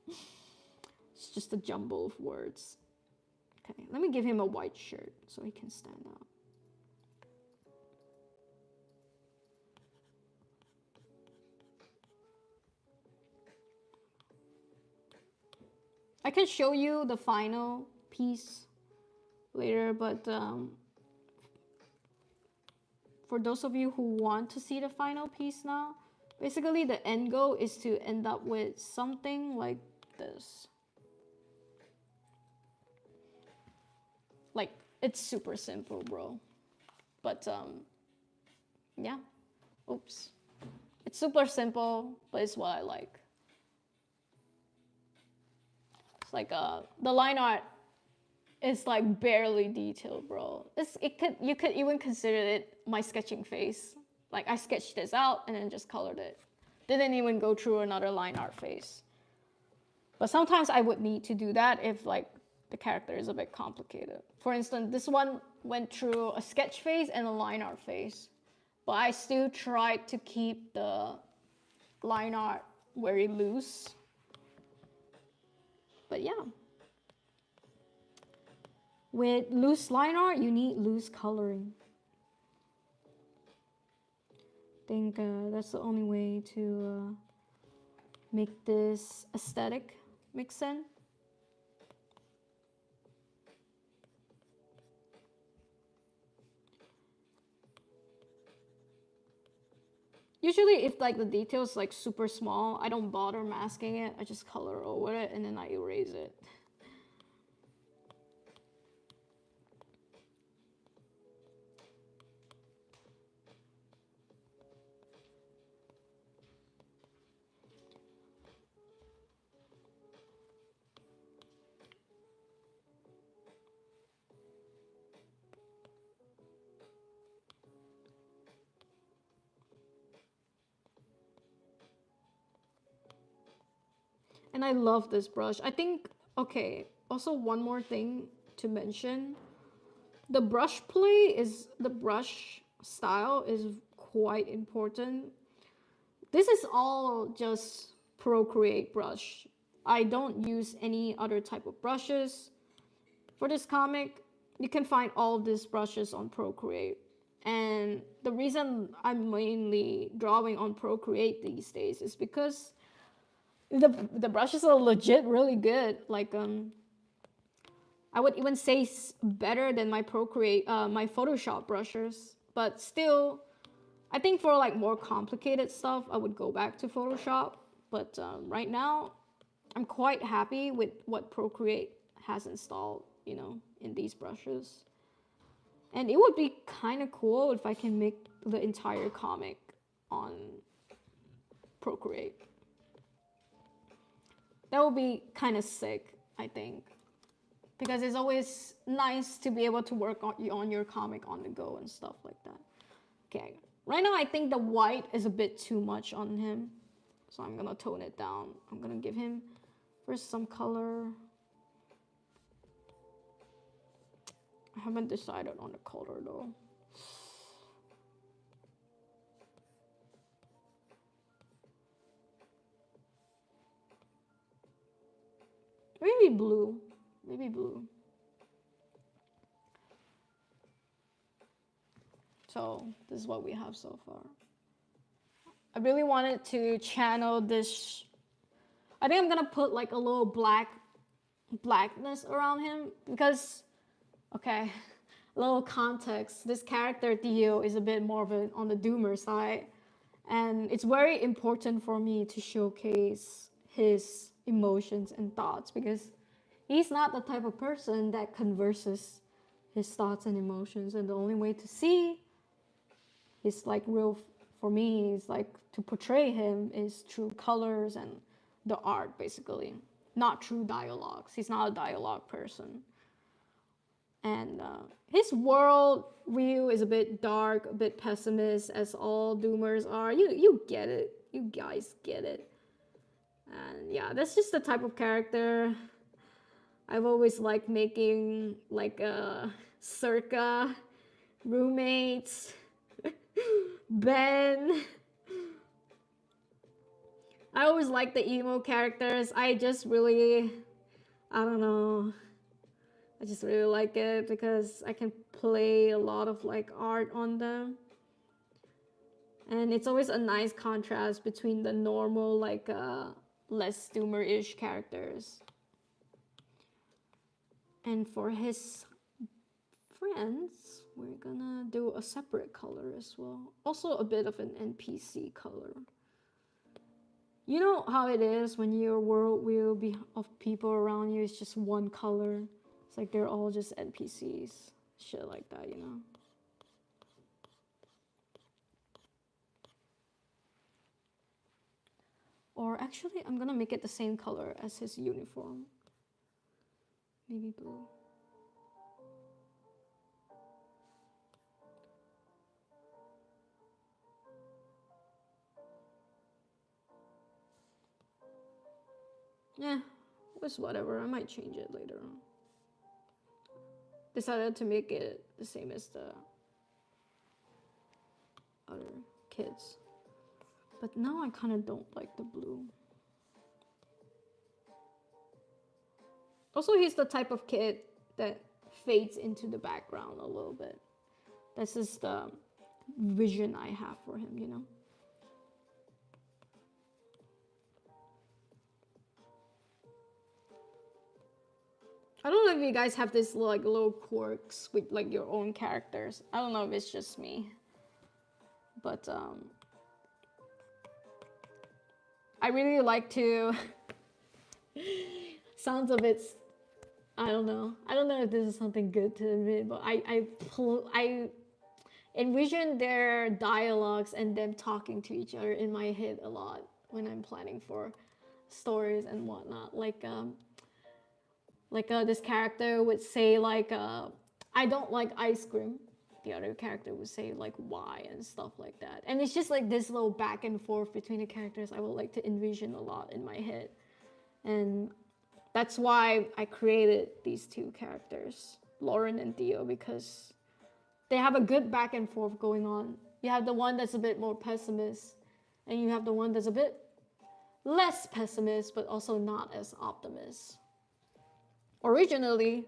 It's just a jumble of words. Okay, let me give him a white shirt so he can stand out. I can show you the final piece later, but for those of you who want to see the final piece now, basically the end goal is to end up with something like this. Like, it's super simple, bro. But yeah. Oops. It's super simple, but it's what I like. It's like the line art is like barely detailed, bro. You could even consider it my sketching phase. Like, I sketched this out and then just colored it. Didn't even go through another line art phase. But sometimes I would need to do that if like the character is a bit complicated. For instance, this one went through a sketch phase and a line art phase. But I still tried to keep the line art very loose. But yeah. With loose line art, you need loose coloring. I think that's the only way to make this aesthetic make sense. Usually if like the details like super small, I don't bother masking it. I just color over it and then I erase it. And I love this brush. I think, okay, also one more thing to mention. The brush play is, the brush style is quite important. This is all just Procreate brush. I don't use any other type of brushes. For this comic, you can find all these brushes on Procreate. And the reason I'm mainly drawing on Procreate these days is because the brushes are legit really good. Like I would even say better than my Procreate, my Photoshop brushes. But still, I think for like more complicated stuff, I would go back to Photoshop. But right now, I'm quite happy with what Procreate has installed, you know, in these brushes. And it would be kind of cool if I can make the entire comic on Procreate. That would be kind of sick, I think. Because it's always nice to be able to work on your comic on the go and stuff like that. Okay, right now I think the white is a bit too much on him. So I'm gonna tone it down. I'm gonna give him first some color. I haven't decided on the color though. Maybe blue. Maybe blue. So this is what we have so far. I really wanted to channel this. I think I'm gonna put like a little blackness around him because, okay, a little context. This character Theo is a bit more of a on the doomer side, and it's very important for me to showcase his emotions and thoughts because he's not the type of person that converses his thoughts and emotions, and the only way to see his like real, for me, is like to portray him is through colors and the art, basically. Not true dialogues. He's not a dialogue person. And his world view is a bit dark, a bit pessimist, as all doomers are. You get it. You guys get it. And yeah, that's just the type of character I've always liked making, like circa roommates, Ben. I always like the emo characters. I just really, I don't know. I just really like it because I can play a lot of like art on them. And it's always a nice contrast between the normal, like less doomer-ish characters. And for his friends, we're gonna do a separate color as well. Also a bit of an NPC color. You know how it is when your world will be of people around you is just one color. It's like they're all just NPCs. Shit like that, you know? Or actually, I'm gonna make it the same color as his uniform. Maybe blue. Yeah, it's whatever. I might change it later on. Decided to make it the same as the other kids. But now I kind of don't like the blue. Also, he's the type of kid that fades into the background a little bit. This is the vision I have for him, you know? I don't know if you guys have this like little quirks with like your own characters. I don't know if it's just me. But I really like to sounds of it. I don't know. I don't know if this is something good to admit, but I envision their dialogues and them talking to each other in my head a lot when I'm planning for stories and whatnot. Like this character would say like I don't like ice cream. The other character would say like why and stuff like that. And it's just like this little back and forth between the characters I would like to envision a lot in my head. And that's why I created these two characters, Lauren and Theo, because they have a good back and forth going on. You have the one that's a bit more pessimist, and you have the one that's a bit less pessimist, but also not as optimist. Originally,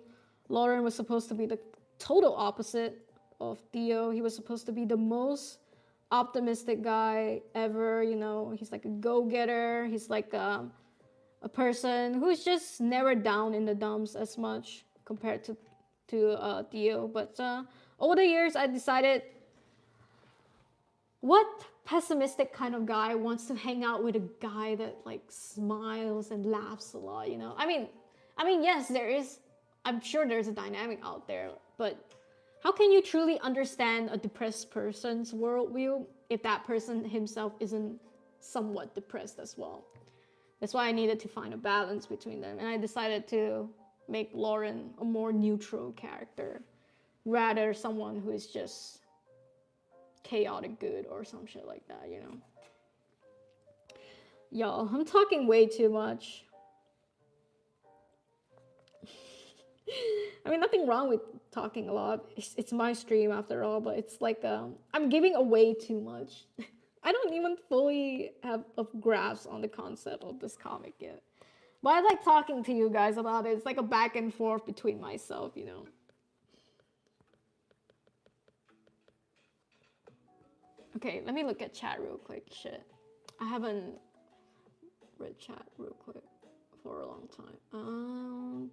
Lauren was supposed to be the total opposite of Theo. He was supposed to be the most optimistic guy ever. You know, he's like a go-getter. He's like a person who's just never down in the dumps as much compared to Theo. But over the years, I decided, what pessimistic kind of guy wants to hang out with a guy that like smiles and laughs a lot? You know, I mean, yes, there is. I'm sure there's a dynamic out there, but how can you truly understand a depressed person's worldview if that person himself isn't somewhat depressed as well? That's why I needed to find a balance between them, and I decided to make Lauren a more neutral character, rather someone who is just chaotic good or some shit like that, you know? Y'all, I'm talking way too much. I mean, nothing wrong with talking a lot. It's my stream after all, but it's like I'm giving away too much. I don't even fully have a grasp on the concept of this comic yet. But I like talking to you guys about it. It's like a back and forth between myself, you know. Okay, let me look at chat real quick. Shit. I haven't read chat real quick for a long time.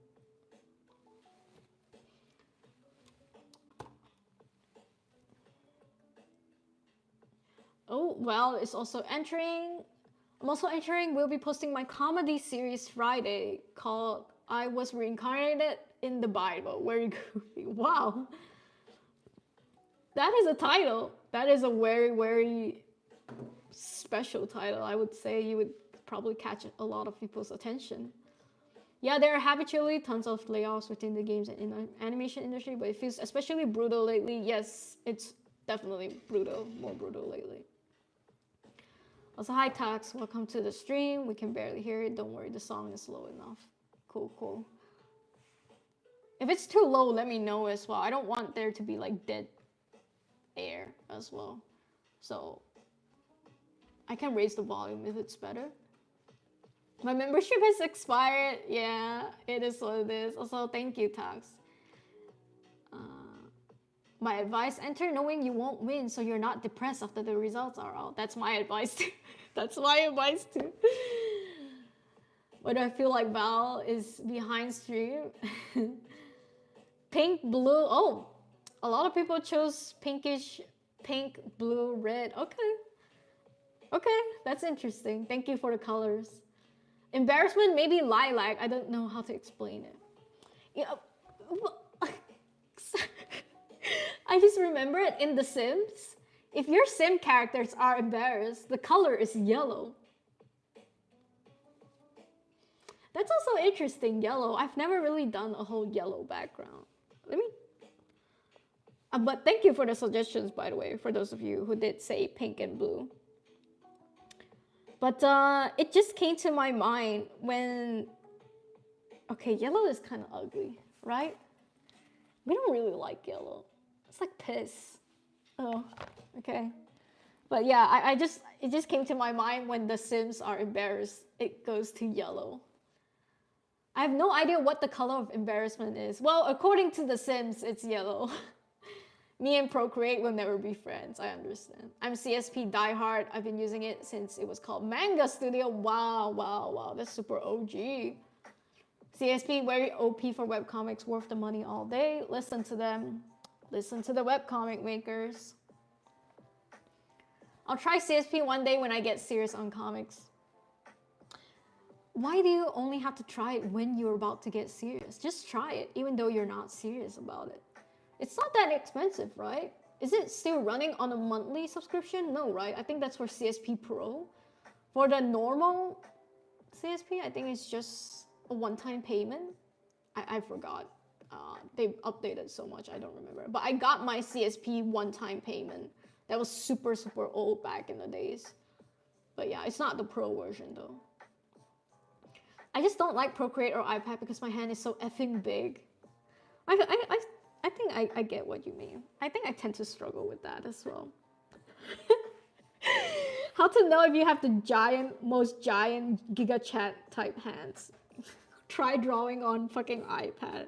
Oh, well, it's also entering. I'm also entering, we'll be posting my comedy series Friday called I Was Reincarnated in the Bible. Very goofy. Wow. That is a title. That is a very, very special title. I would say you would probably catch a lot of people's attention. Yeah, there are habitually tons of layoffs within the games and in the animation industry, but it feels especially brutal lately. Yes, it's definitely brutal, more brutal lately. Also, hi Tax, welcome to the stream. We can barely hear it. Don't worry, the song is low enough. Cool, cool. If it's too low, let me know as well. I don't want there to be like dead air as well. So I can raise the volume if it's better. My membership has expired. Yeah, it is what it is. Also, thank you, Tax. My advice, enter knowing you won't win so you're not depressed after the results are out. That's my advice too. That's my advice too. But I feel like Val is behind stream. Pink, blue. Oh, a lot of people chose pinkish, pink, blue, red. Okay. Okay, that's interesting. Thank you for the colors. Embarrassment, maybe lilac. I don't know how to explain it. Yeah. I just remember it in The Sims. If your Sim characters are embarrassed, the color is yellow. That's also interesting, yellow. I've never really done a whole yellow background. Let me... but thank you for the suggestions, by the way, for those of you who did say pink and blue. But it just came to my mind when... Okay, yellow is kind of ugly, right? We don't really like yellow. It's like piss. Oh, okay. But yeah, it just came to my mind when the Sims are embarrassed, it goes to yellow. I have no idea what the color of embarrassment is. Well, according to the Sims, it's yellow. Me and Procreate will never be friends, I understand. I'm CSP diehard. I've been using it since it was called Manga Studio. Wow, wow, wow, that's super OG. CSP, very OP for webcomics, worth the money all day. Listen to them. Listen to the webcomic makers. I'll try CSP one day when I get serious on comics. Why do you only have to try it when you're about to get serious? Just try it, even though you're not serious about it. It's not that expensive, right? Is it still running on a monthly subscription? No, right? I think that's for CSP Pro. For the normal CSP, I think it's just a one-time payment. I forgot. They've updated so much, I don't remember. But I got my CSP one-time payment. That was super, super old back in the days. But yeah, it's not the Pro version though. I just don't like Procreate or iPad because my hand is so effing big. I think I get what you mean. I think I tend to struggle with that as well. How to know if you have the most giant Giga Chat type hands? Try drawing on fucking iPad.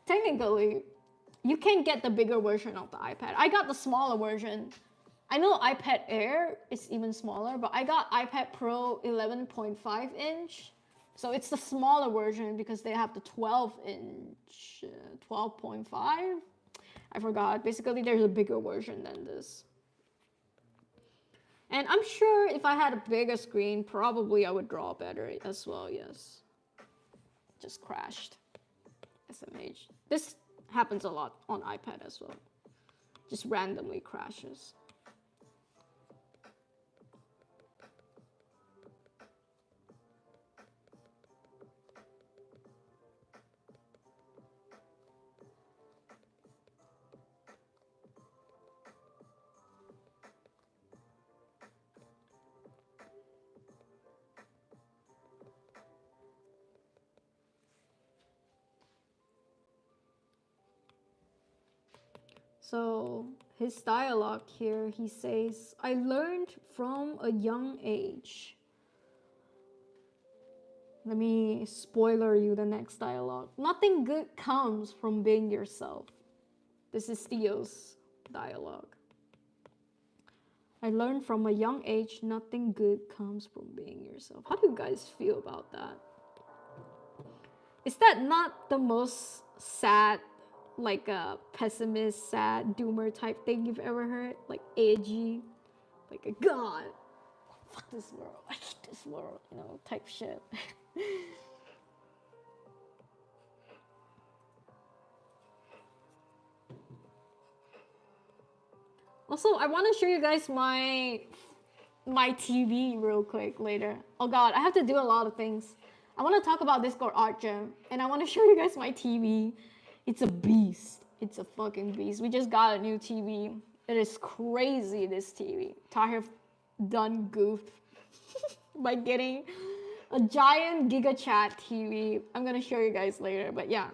Technically, you can get the bigger version of the iPad. I got the smaller version. I know iPad Air is even smaller, but I got iPad Pro 11.5 inch. So it's the smaller version because they have the 12 inch, 12.5. I forgot. Basically, there's a bigger version than this. And I'm sure if I had a bigger screen, probably I would draw better as well, yes. Just crashed. SMH. This happens a lot on iPad as well. Just randomly crashes. So his dialogue here, he says, I learned from a young age. Let me spoiler you the next dialogue. Nothing good comes from being yourself. This is Theo's dialogue. I learned from a young age, nothing good comes from being yourself. How do you guys feel about that? Is that not the most sad, like a pessimist, sad, doomer type thing you've ever heard? Like edgy, like a god, fuck this world, I hate this world, you know, type shit. Also, I want to show you guys my my TV real quick later. Oh god, I have to do a lot of things. I want to talk about Discord Art Gem, and I want to show you guys my TV. It's a beast. It's a fucking beast. We just got a new TV. It is crazy, this TV. Tahir done goofed by getting a giant Giga Chat TV. I'm gonna show you guys later, but yeah.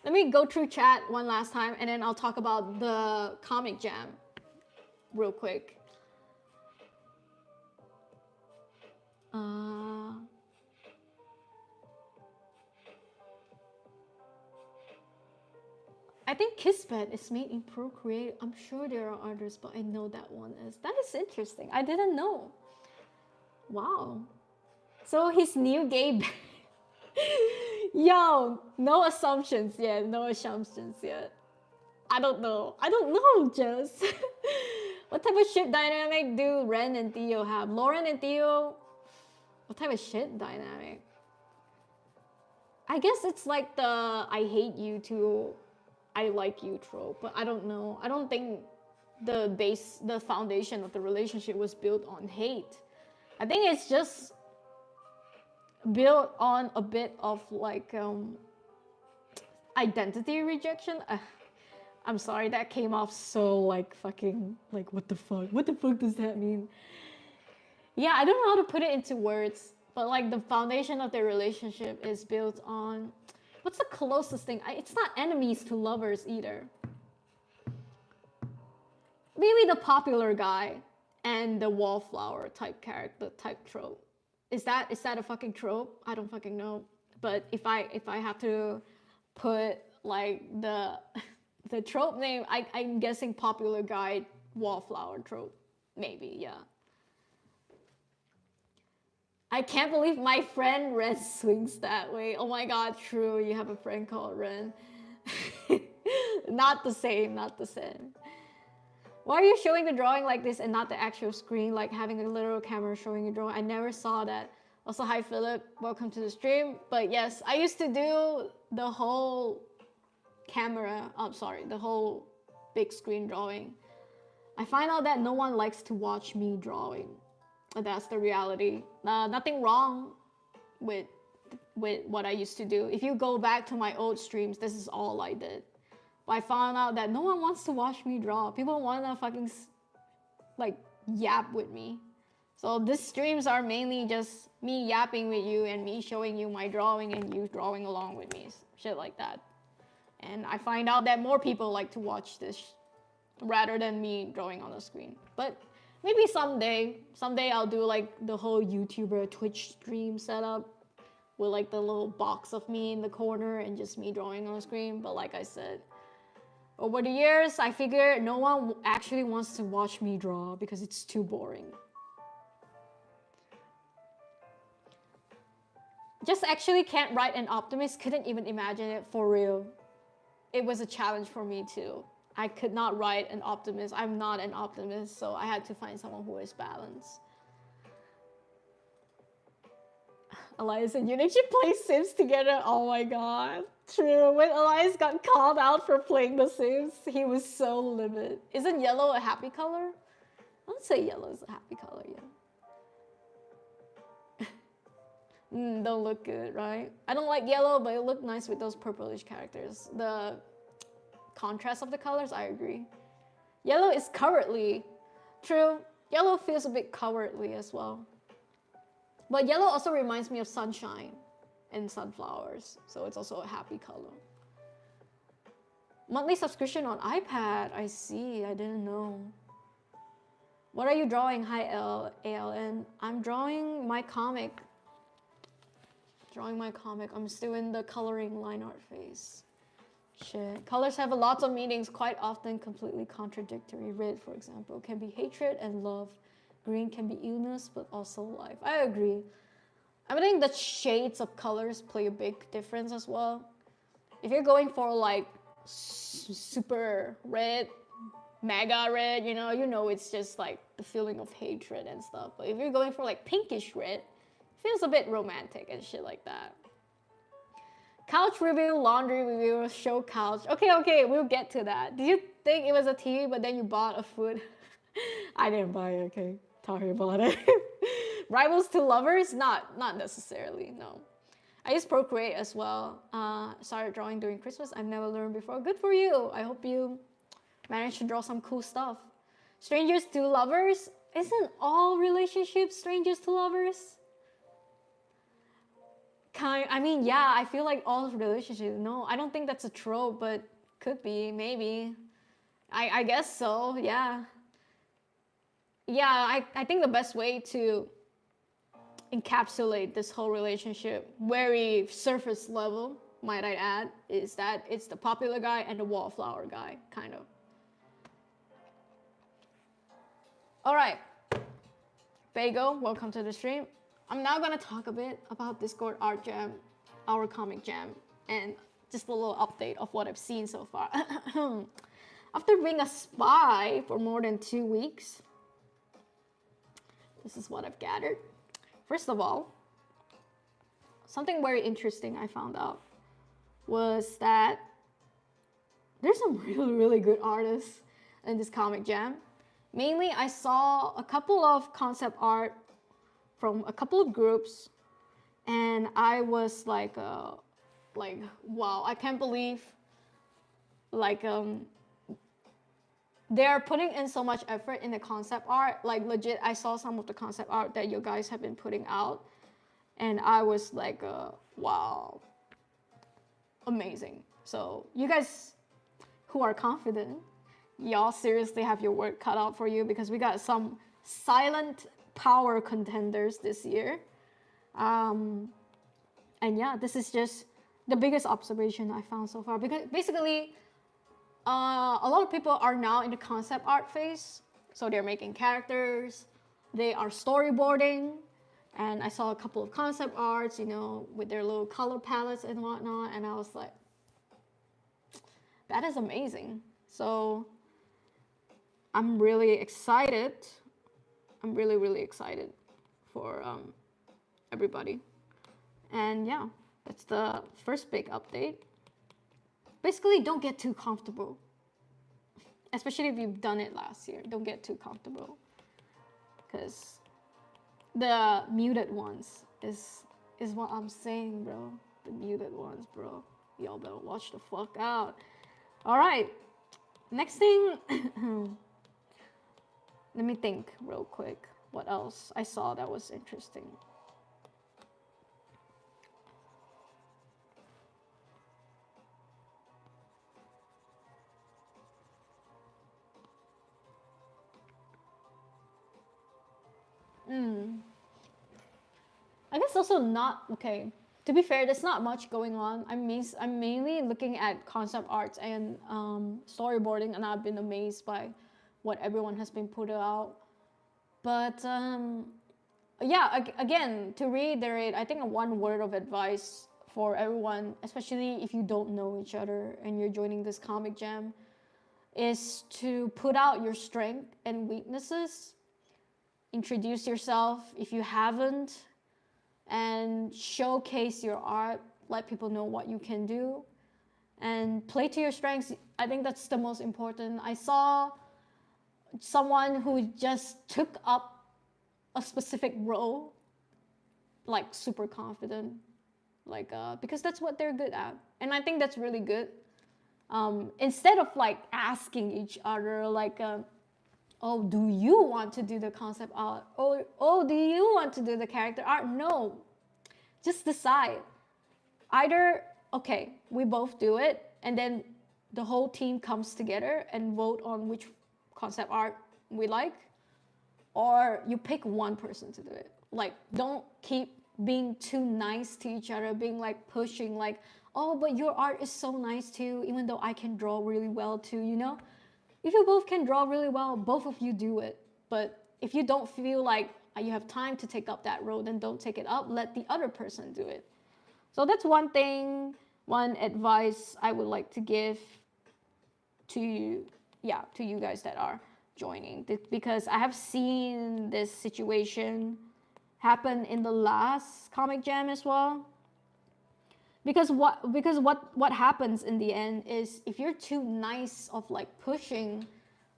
Let me go through chat one last time, and then I'll talk about the comic jam real quick. I think Kismet is made in Procreate. I'm sure there are others, but I know that one is. That is interesting. I didn't know. Wow. So his new gay Yo, no assumptions yet. No assumptions yet. I don't know. I don't know, Jess. What type of ship dynamic do Ren and Theo have? Lauren and Theo, what type of ship dynamic? I guess it's like the I hate you to I like you trope, but I don't know. I don't think the foundation of the relationship was built on hate. I think it's just built on a bit of like identity rejection. I'm sorry, that came off so like fucking like what the fuck? What the fuck does that mean? Yeah, I don't know how to put it into words, but like the foundation of their relationship is built on what's the closest thing? It's not enemies to lovers either. Maybe the popular guy and the wallflower type character type trope. Is that a fucking trope? I don't fucking know. But if I have to put like the trope name, I'm guessing popular guy wallflower trope. Maybe, yeah. I can't believe my friend Ren swings that way. Oh my god, true. You have a friend called Ren. Not the same, not the same. Why are you showing the drawing like this and not the actual screen, like having a literal camera showing your drawing? I never saw that. Also, hi Philip, welcome to the stream. But yes, I used to do the whole camera, the whole big screen drawing. I find out that no one likes to watch me drawing. That's the reality. Nothing wrong with what I used to do. If you go back to my old streams, this is all I did. But I found out that no one wants to watch me draw. People want to fucking like yap with me. So these streams are mainly just me yapping with you and me showing you my drawing and you drawing along with me. Shit like that. And I find out that more people like to watch this rather than me drawing on the screen. But maybe someday I'll do like the whole YouTuber Twitch stream setup with like the little box of me in the corner and just me drawing on the screen. But like I said, over the years, I figured no one actually wants to watch me draw because it's too boring. Just actually can't write an optimist, couldn't even imagine it for real. It was a challenge for me too. I could not write an optimist. I'm not an optimist, so I had to find someone who is balanced. Elias and yuuning should play Sims together. Oh my god. True. When Elias got called out for playing The Sims, he was so livid. Isn't yellow a happy color? I would say yellow is a happy color, yeah. Don't look good, right? I don't like yellow, but it looked nice with those purplish characters. The contrast of the colors, I agree. Yellow is cowardly. True. Yellow feels a bit cowardly as well. But yellow also reminds me of sunshine and sunflowers, so it's also a happy color. Monthly subscription on iPad, I see, I didn't know. What are you drawing? Hi ALN. I'm drawing my comic. I'm still in the coloring line art phase. Shit. Colors have lots of meanings, quite often completely contradictory. Red, for example, can be hatred and love. Green can be illness, but also life. I agree. I think the shades of colors play a big difference as well. If you're going for like super red, mega red, you know it's just like the feeling of hatred and stuff. But if you're going for like pinkish red, it feels a bit romantic and shit like that. Couch review, laundry review, show couch. Okay, we'll get to that. Did you think it was a TV, but then you bought a food? I didn't buy it, okay. Sorry about it. Rivals to lovers? Not necessarily, no. I use Procreate as well. Started drawing during Christmas. I've never learned before. Good for you. I hope you managed to draw some cool stuff. Strangers to lovers? Isn't all relationships strangers to lovers? I mean, yeah, I feel like all relationships. No, I don't think that's a trope, but could be, maybe. I guess so, yeah. Yeah, I think the best way to encapsulate this whole relationship, very surface level, might I add, is that it's the popular guy and the wallflower guy, kind of. All right, Bago, welcome to the stream. I'm now gonna talk a bit about Discord Art Jam, our comic jam, and just a little update of what I've seen so far. After being a spy for more than 2 weeks, this is what I've gathered. First of all, something very interesting I found out was that there's some really good artists in this comic jam. Mainly, I saw a couple of concept art from a couple of groups, and I was like, wow, I can't believe, they're putting in so much effort in the concept art. Like legit, I saw some of the concept art that you guys have been putting out, and I was like, wow, amazing. So you guys who are confident, y'all seriously have your work cut out for you, because we got some silent power contenders this year. And yeah, this is just the biggest observation I found so far, because basically a lot of people are now in the concept art phase. So they're making characters, they are storyboarding, and I saw a couple of concept arts, you know, with their little color palettes and whatnot, and I was like, that is amazing. So I'm really excited. I'm really excited for everybody. And yeah, that's the first big update. Basically, don't get too comfortable. Especially if you've done it last year. Don't get too comfortable. Because the muted ones is what I'm saying, bro. The muted ones, bro. Y'all better watch the fuck out. Alright. Next thing. Let me think real quick. What else I saw that was interesting. I guess also not, okay. To be fair, there's not much going on. I'm mainly looking at concept arts and storyboarding, and I've been amazed by what everyone has been putting out. But yeah, again, to reiterate, I think one word of advice for everyone, especially if you don't know each other and you're joining this comic jam, is to put out your strength and weaknesses. Introduce yourself if you haven't, and showcase your art. Let people know what you can do, and play to your strengths. I think that's the most important. I saw someone who just took up a specific role, like super confident, like because that's what they're good at, and I think that's really good. Instead of like asking each other like, oh, do you want to do the concept art? Oh, do you want to do the character art? No, just decide. Either, okay, we both do it, and then the whole team comes together and vote on which concept art we like, or you pick one person to do it. Like, don't keep being too nice to each other, being like pushing like, oh, but your art is so nice too, even though I can draw really well too, you know? If you both can draw really well, both of you do it. But if you don't feel like you have time to take up that role, then don't take it up. Let the other person do it. So that's one thing, one advice I would like to give to you guys that are joining. Because I have seen this situation happen in the last comic jam as well. Because what happens in the end is, if you're too nice of like pushing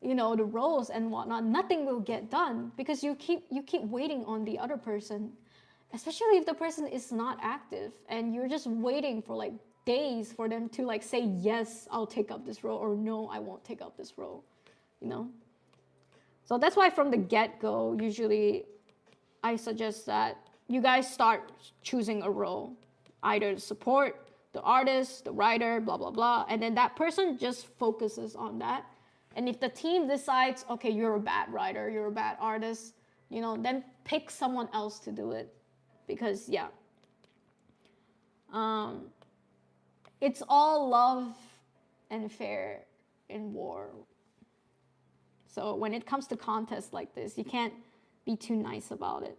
the roles and whatnot, nothing will get done because you keep waiting on the other person, especially if the person is not active and you're just waiting for like days for them to like say yes, I'll take up this role, or no, I won't take up this role, you know. So that's why from the get-go, usually I suggest that you guys start choosing a role, either the support, the artist, the writer, blah blah blah, and then that person just focuses on that. And if the team decides, okay, you're a bad writer, you're a bad artist, then pick someone else to do it. Because, yeah, it's all love and fair in war. So when it comes to contests like this, you can't be too nice about it.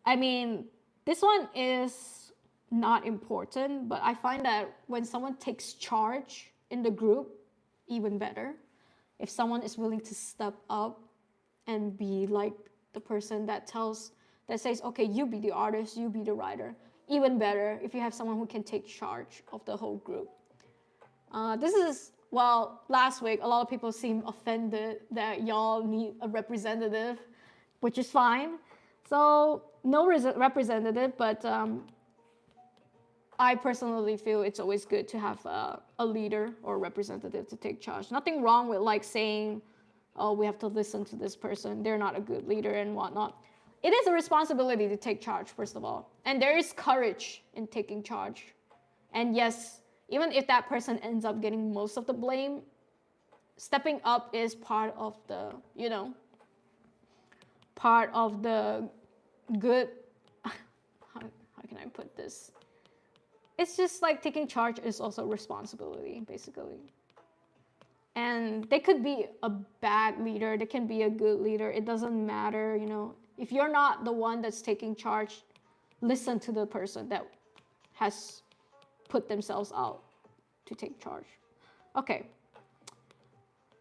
I mean, this one is not important, but I find that when someone takes charge in the group, even better. If someone is willing to step up and be like the person that says, okay, you be the artist, you be the writer. Even better if you have someone who can take charge of the whole group. Last week, a lot of people seemed offended that y'all need a representative, which is fine. So no representative, but I personally feel it's always good to have a leader or representative to take charge. Nothing wrong with like saying, oh, we have to listen to this person, they're not a good leader and whatnot. It is a responsibility to take charge, first of all. And there is courage in taking charge. And yes, even if that person ends up getting most of the blame, stepping up is part of the good, how can I put this? It's just like taking charge is also responsibility, basically. And they could be a bad leader, they can be a good leader, it doesn't matter, If you're not the one that's taking charge, listen to the person that has put themselves out to take charge. Okay.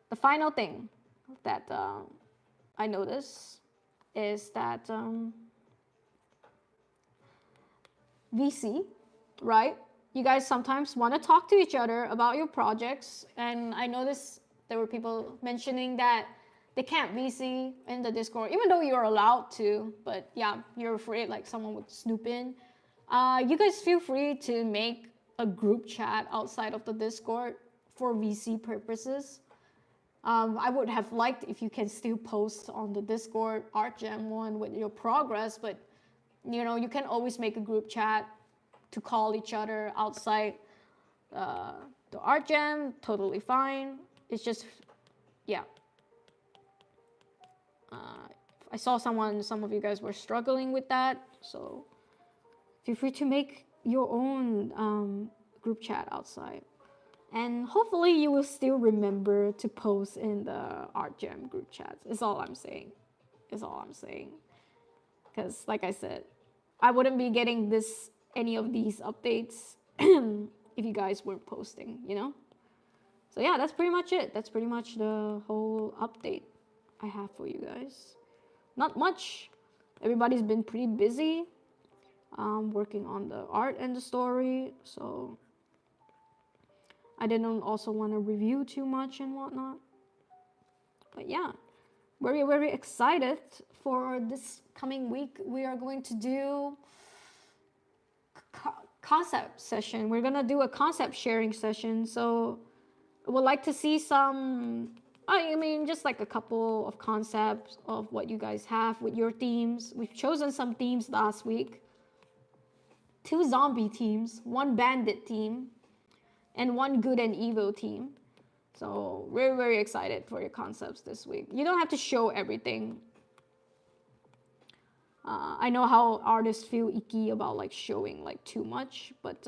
The final thing that I noticed is that VC, right? You guys sometimes want to talk to each other about your projects, and I noticed there were people mentioning that they can't VC in the Discord, even though you're allowed to, but yeah, you're afraid like someone would snoop in. You guys feel free to make a group chat outside of the Discord for VC purposes. I would have liked if you can still post on the Discord Art Jam one with your progress, but you can always make a group chat to call each other outside the Art Jam, totally fine. It's just, yeah. I saw some of you guys were struggling with that, so feel free to make your own group chat outside. And hopefully you will still remember to post in the Art Jam group chats. Is all I'm saying. Because like I said, I wouldn't be getting any of these updates if you guys weren't posting, So yeah, that's pretty much it. That's pretty much the whole update I have for you guys. Not much. Everybody's been pretty busy working on the art and the story, so I didn't also want to review too much and whatnot. But yeah, very, very excited for this coming week. We are going to do concept session. We're going to do a concept sharing session. So I would like to see just like a couple of concepts of what you guys have with your themes. We've chosen some themes last week. 2 zombie teams, 1 bandit team, and 1 good and evil team. So we're very excited for your concepts this week. You don't have to show everything. I know how artists feel icky about like showing like too much, but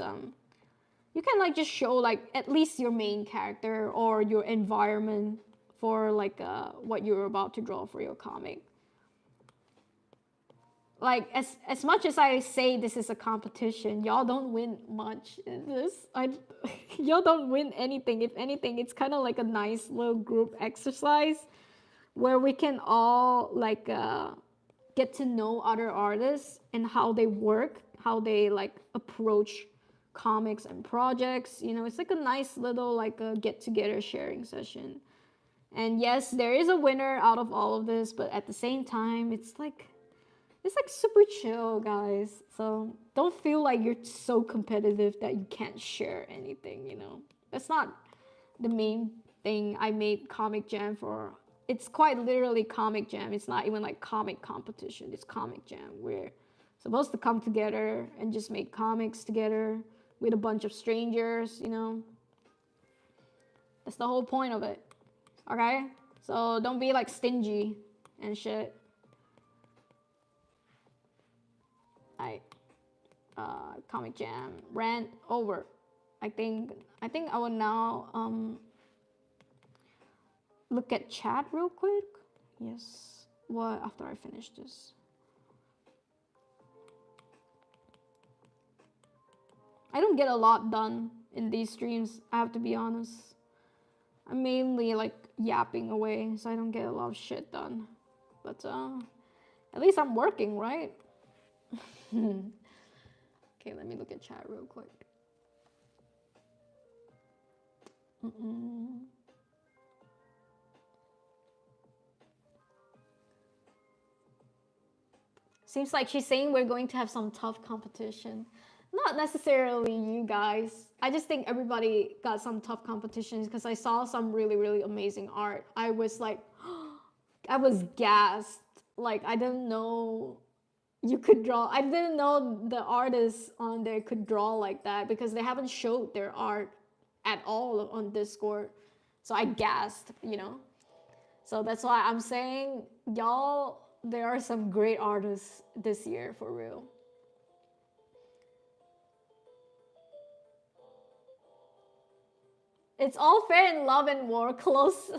you can like just show like at least your main character or your environment for like what you're about to draw for your comic. Like as much as I say this is a competition, y'all don't win much in this. Y'all don't win anything. If anything, it's kind of like a nice little group exercise where we can all like get to know other artists and how they work, how they like approach comics and projects. You know, it's like a nice little like a get together sharing session. And yes, there is a winner out of all of this, but at the same time, it's like super chill, guys. So don't feel like you're so competitive that you can't share anything, you know. That's not the main thing I made Comic Jam for. It's quite literally Comic Jam. It's not even like comic competition. It's Comic Jam. We're supposed to come together and just make comics together with a bunch of strangers, you know. That's the whole point of it. Okay? So don't be like stingy and shit. Alright. Comic Jam rant over. I think I will now look at chat real quick. Yes. What after I finish this? I don't get a lot done in these streams, I have to be honest. I'm mainly like yapping away, so I don't get a lot of shit done. But at least I'm working, right? Okay, let me look at chat real quick. Seems like she's saying we're going to have some tough competition. Not necessarily you guys. I just think everybody got some tough competitions because I saw some really, really amazing art. I was like, I was gassed. Like, I didn't know you could draw. I didn't know the artists on there could draw like that because they haven't showed their art at all on Discord. So I gasped, you know. So that's why I'm saying, y'all, there are some great artists this year for real. It's all fair in love and war, close.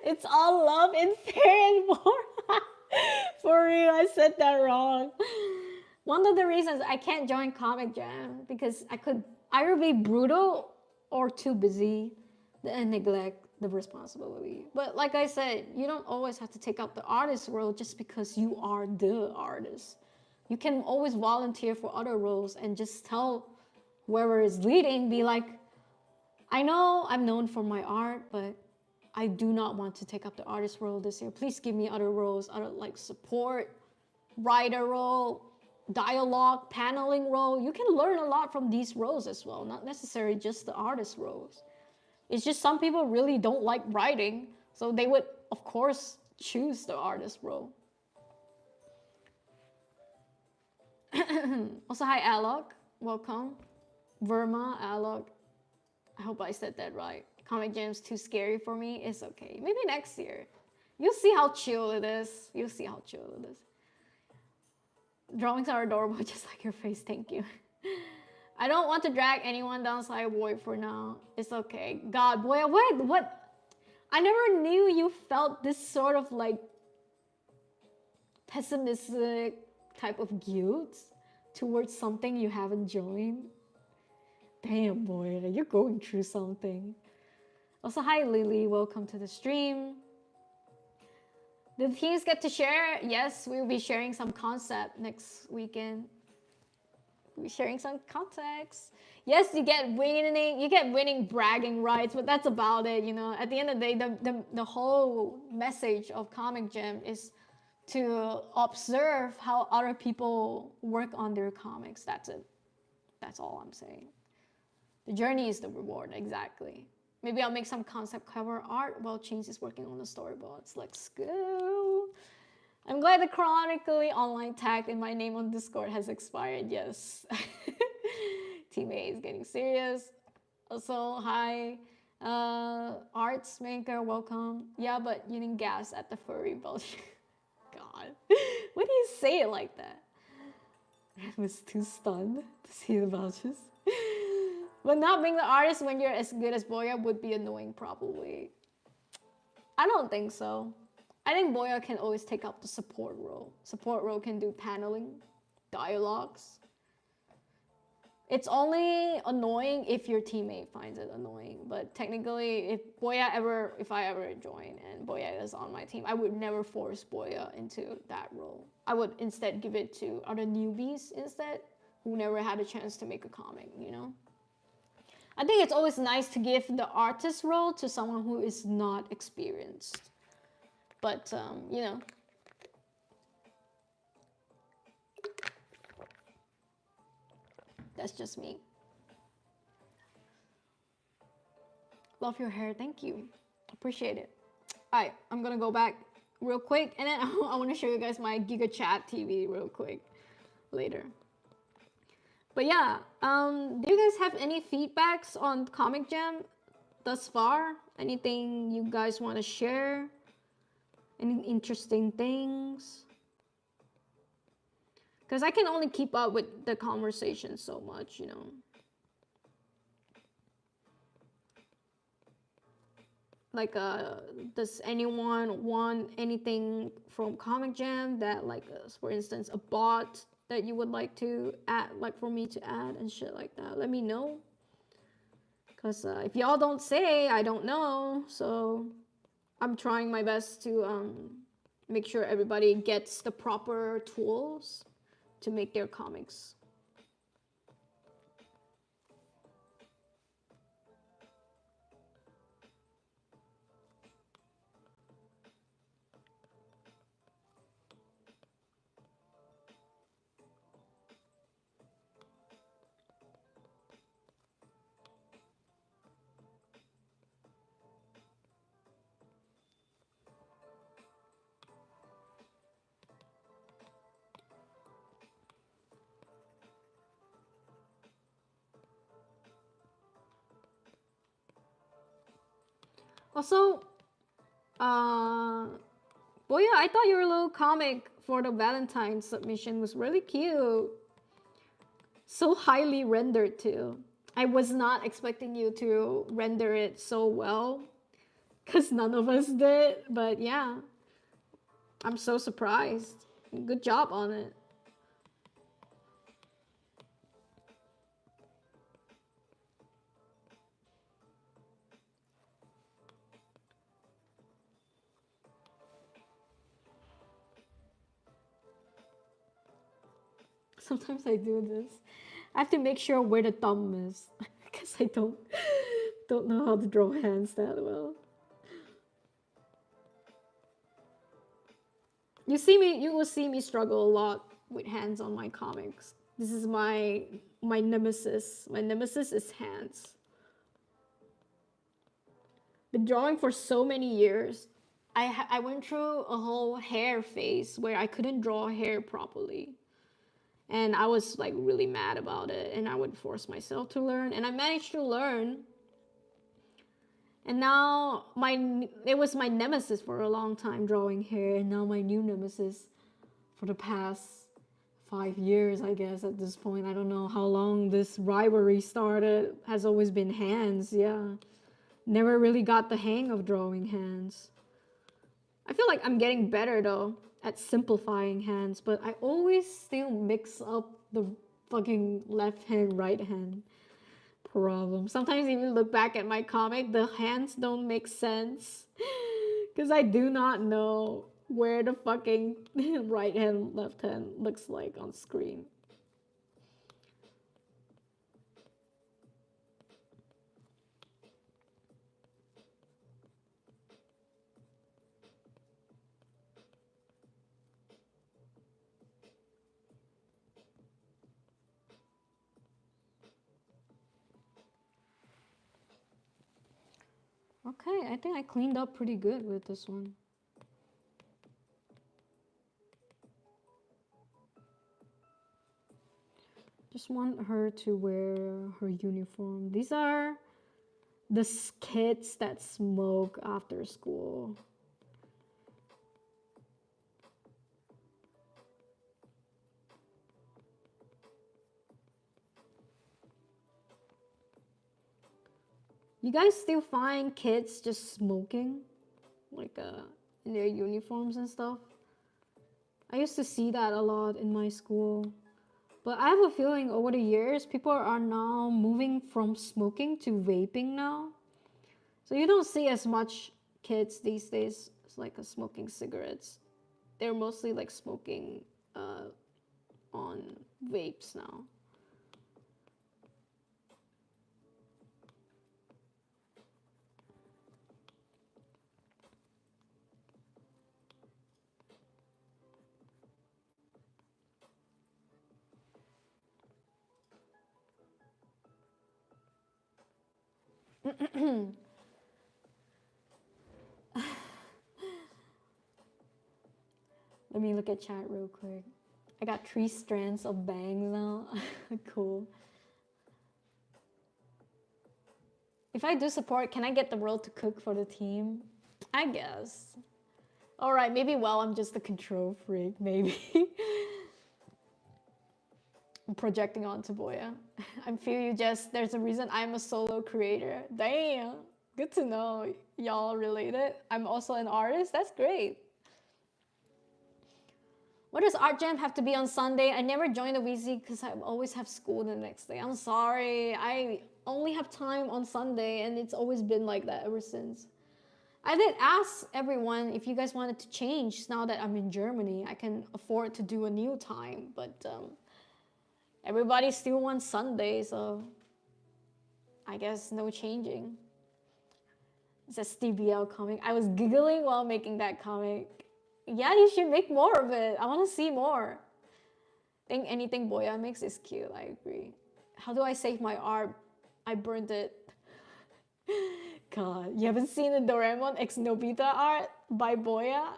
It's all love and fair and war. For real, I said that wrong. One of the reasons I can't join Comic Jam because I could either be brutal or too busy and neglect the responsibility. But like I said, you don't always have to take up the artist role just because you are the artist. You can always volunteer for other roles and just tell whoever is leading, be like, I know I'm known for my art, but I do not want to take up the artist role this year. Please give me other roles, other like support, writer role, dialogue, paneling role. You can learn a lot from these roles as well, not necessarily just the artist roles. It's just some people really don't like writing, so they would, of course, choose the artist role. Also, hi, Alok. Welcome. Verma, Alok. I hope I said that right. Comic Jam's too scary for me. It's okay. Maybe next year. You'll see how chill it is. You'll see how chill it is. Drawings are adorable, just like your face. Thank you. I don't want to drag anyone down Cyborg for now. It's okay. God, boy, what? I never knew you felt this sort of like pessimistic type of guilt towards something you haven't joined. Damn, boy, you're going through something. Also, hi, Lily. Welcome to the stream. The teams get to share. Yes, we'll be sharing some concept next weekend. We'll be sharing some context. Yes, you get winning bragging rights, but that's about it. You know, at the end of the day, the whole message of Comic Gem is to observe how other people work on their comics. That's it. That's all I'm saying. The journey is the reward, exactly. Maybe I'll make some concept cover art while Chains is working on the storyboards. Let's go. I'm glad the chronically online tag in my name on Discord has expired. Yes. Team A is getting serious. Also, hi. Arts maker, welcome. Yeah, but you didn't gas at the furry belch. God. Why do you say it like that? I was too stunned to see the belches. But not being the artist when you're as good as Boya would be annoying, probably. I don't think so. I think Boya can always take up the support role. Support role can do paneling, dialogues. It's only annoying if your teammate finds it annoying. But technically, if I ever join and Boya is on my team, I would never force Boya into that role. I would instead give it to other newbies instead, who never had a chance to make a comic, you know? I think it's always nice to give the artist role to someone who is not experienced. But, you know. That's just me. Love your hair. Thank you. Appreciate it. All right, I'm gonna go back real quick, and then I want to show you guys my Giga Chat TV real quick later. But yeah, do you guys have any feedbacks on Comic Jam thus far? Anything you guys want to share? Any interesting things? Because I can only keep up with the conversation so much, you know. Like, does anyone want anything from Comic Jam that, like, for instance, a bot that you would like to add, like for me to add and shit like that? Let me know. Because if y'all don't say, I don't know. So I'm trying my best to make sure everybody gets the proper tools to make their comics. Also, well, yeah, I thought your little comic for the Valentine submission was really cute. So highly rendered too. I was not expecting you to render it so well, because none of us did, but yeah, I'm so surprised. Good job on it. Sometimes I do this. I have to make sure where the thumb is, because I don't know how to draw hands that well. You will see me struggle a lot with hands on my comics. This is my nemesis. My nemesis is hands. Been drawing for so many years. I went through a whole hair phase where I couldn't draw hair properly. And I was like really mad about it, and I would force myself to learn, and I managed to learn. And now it was my nemesis for a long time, drawing hair, and now my new nemesis for the past 5 years, I guess, at this point. I don't know how long this rivalry started. Has always been hands, yeah. Never really got the hang of drawing hands. I feel like I'm getting better though at simplifying hands, but I always still mix up the fucking left hand, right hand problem. Sometimes even look back at my comic, the hands don't make sense because I do not know where the fucking right hand, left hand looks like on screen. Okay, I think I cleaned up pretty good with this one. Just want her to wear her uniform. These are the kids that smoke after school. You guys still find kids just smoking, like in their uniforms and stuff? I used to see that a lot in my school. But I have a feeling over the years, people are now moving from smoking to vaping now. So you don't see as much kids these days like smoking cigarettes. They're mostly like smoking on vapes now. Let me look at chat real quick. I got 3 strands of bangs now. Cool. If I do support, can I get the role to cook for the team? I guess. Alright, maybe I'm just a control freak, maybe. I'm projecting onto Boya. I feel you, Jess. There's a reason I'm a solo creator. Damn. Good to know y'all related. I'm also an artist. That's great. What does Art Jam have to be on Sunday? I never join the VC because I always have school the next day. I'm sorry. I only have time on Sunday and it's always been like that ever since. I did ask everyone if you guys wanted to change now that I'm in Germany. I can afford to do a new time, but everybody still wants Sunday, so I guess no changing. It's a STBL comic. I was giggling while making that comic. Yeah, you should make more of it. I want to see more. I think anything Boya makes is cute. I agree. How do I save my art? I burned it. God, you haven't seen the Doraemon X Nobita art by Boya?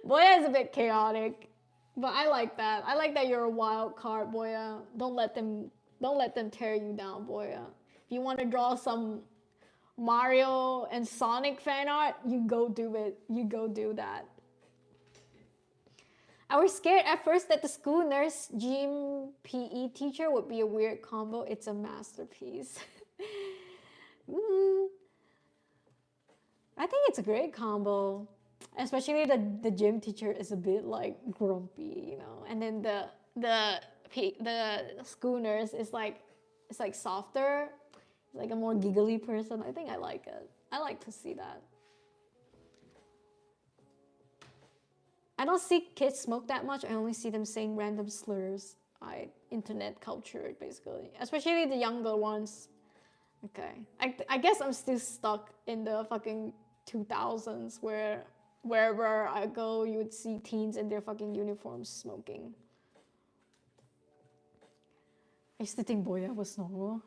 Boya is a bit chaotic, but I like that. I like that you're a wild card, Boya. Don't let them tear you down, Boya. If you want to draw some Mario and Sonic fan art, you go do it. You go do that. I was scared at first that the school nurse gym PE teacher would be a weird combo. It's a masterpiece. I think it's a great combo. Especially the gym teacher is a bit like grumpy, you know. And then the school nurse is like, it's like softer. Like a more giggly person. I think I like it. I like to see that. I don't see kids smoke that much. I only see them saying random slurs. Internet culture, basically. Especially the younger ones. Okay. I guess I'm still stuck in the fucking 2000s where wherever I go, you would see teens in their fucking uniforms smoking. I used to think Boya was normal.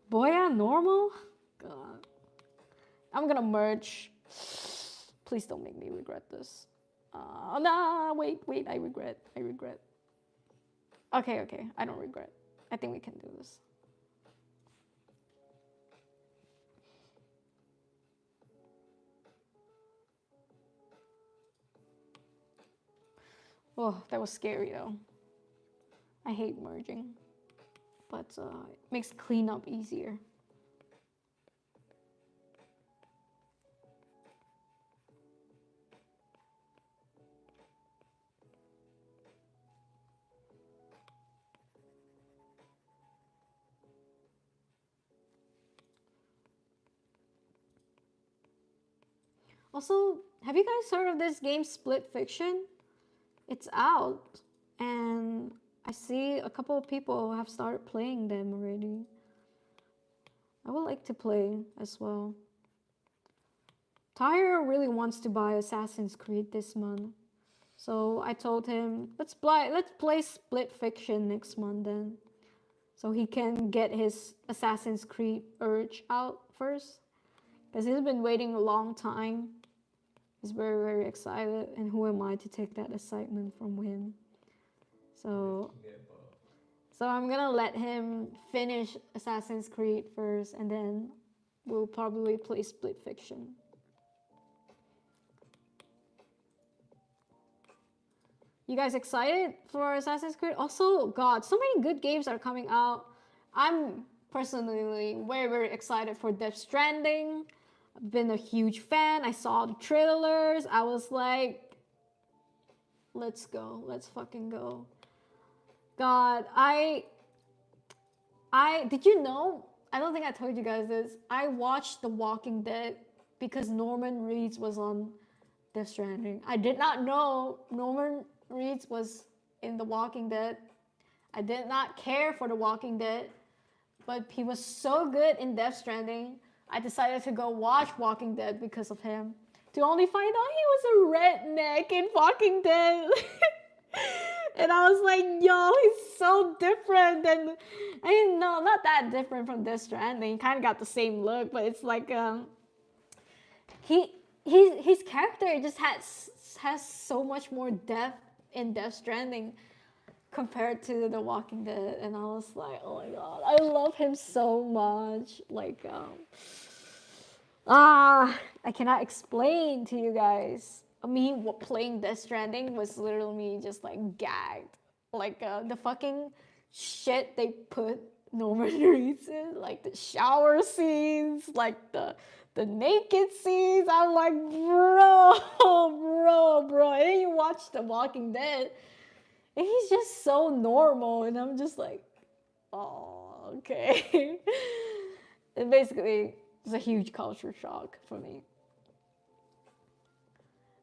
Boya normal? God. I'm gonna merge. Please don't make me regret this. Nah, wait, I regret. Okay, I don't regret. I think we can do this. Oh, that was scary though. I hate merging. But it makes cleanup easier. Also, have you guys heard of this game Split Fiction? It's out, and I see a couple of people have started playing them already. I would like to play as well. Tyre really wants to buy Assassin's Creed this month. So I told him, let's play Split Fiction next month then. So he can get his Assassin's Creed urge out first. Because he's been waiting a long time. He's very, very excited. And who am I to take that excitement from him? So I'm gonna let him finish Assassin's Creed first, and then we'll probably play Split Fiction. You guys excited for Assassin's Creed? Also, God, so many good games are coming out. I'm personally very, very excited for Death Stranding. I've been a huge fan. I saw the trailers. I was like, let's go. Let's fucking go. God, did you know? I don't think I told you guys this. I watched The Walking Dead because Norman Reedus was on Death Stranding. I did not know Norman Reedus was in The Walking Dead. I did not care for The Walking Dead, but he was so good in Death Stranding. I decided to go watch Walking Dead because of him. To only find out he was a redneck in Walking Dead. And I was like, yo, he's so different. And I mean, no, not that different from Death Stranding. Kind of got the same look, but it's like he his character just has so much more depth in Death Stranding compared to The Walking Dead, and I was like, oh my god, I love him so much. Like, I cannot explain to you guys. Me playing Death Stranding was literally me just like gagged. Like the fucking shit they put Norman Reedus in, like the shower scenes, like the naked scenes. I'm like, bro. And then you watch The Walking Dead, and he's just so normal, and I'm just like, oh, okay. And basically, it's a huge culture shock for me.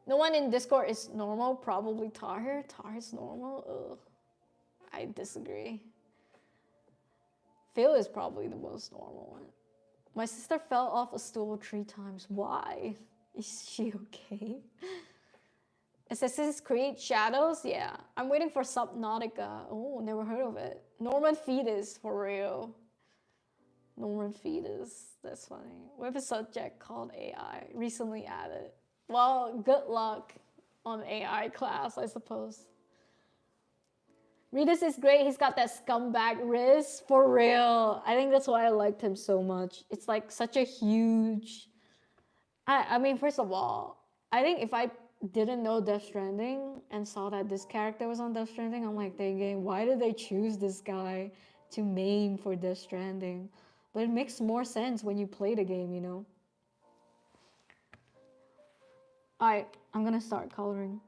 No one in Discord is normal, probably Tahir. Tahir's normal? Ugh. I disagree. Phil is probably the most normal one. My sister fell off a stool 3 times. Why? Is she okay? Assassin's Creed Shadows? Yeah. I'm waiting for Subnautica. Oh, never heard of it. Norman Fetus, for real. Norman Fetus. That's funny. We have a subject called AI, recently added. Well, good luck on AI class, I suppose. Redis is great. He's got that scumbag wrist, for real. I think that's why I liked him so much. It's like such a huge... I mean, first of all, I think if I didn't know Death Stranding and saw that this character was on Death Stranding, I'm like thinking, why did they choose this guy to main for Death Stranding? But it makes more sense when you play the game, you know? Alright, I'm gonna start coloring.